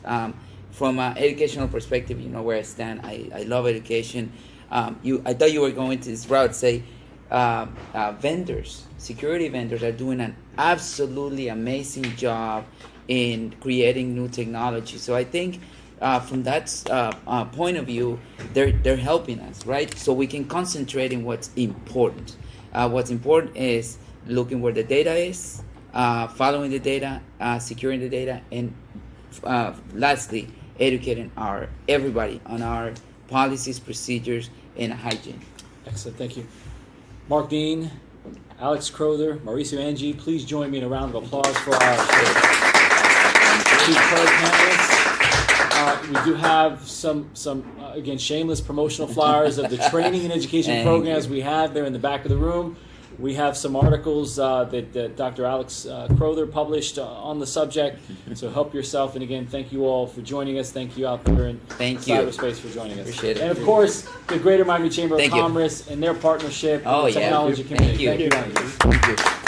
From an educational perspective, where I stand. I love education. I thought you were going to this route, say vendors, security vendors are doing an absolutely amazing job in creating new technology. So I think from that point of view, they're helping us, right? So we can concentrate in what's important. What's important is looking where the data is, following the data, securing the data, and lastly, educating everybody on our policies, procedures, and hygiene. Excellent, thank you. Mark Dean, Alex Crowther, Mauricio Angie, please join me in a round of applause for our two panelists. We do have some again, shameless promotional flyers of the training and education programs we have there in the back of the room. We have some articles that Dr. Alex Crowther published on the subject. So help yourself. And again, thank you all for joining us. Thank you out there in cyberspace for joining us. Appreciate it. And of course, the Greater Miami Chamber of Thank you. Commerce and their partnership Oh, with the yeah. technology community. Thank you. Thank you. Thank you.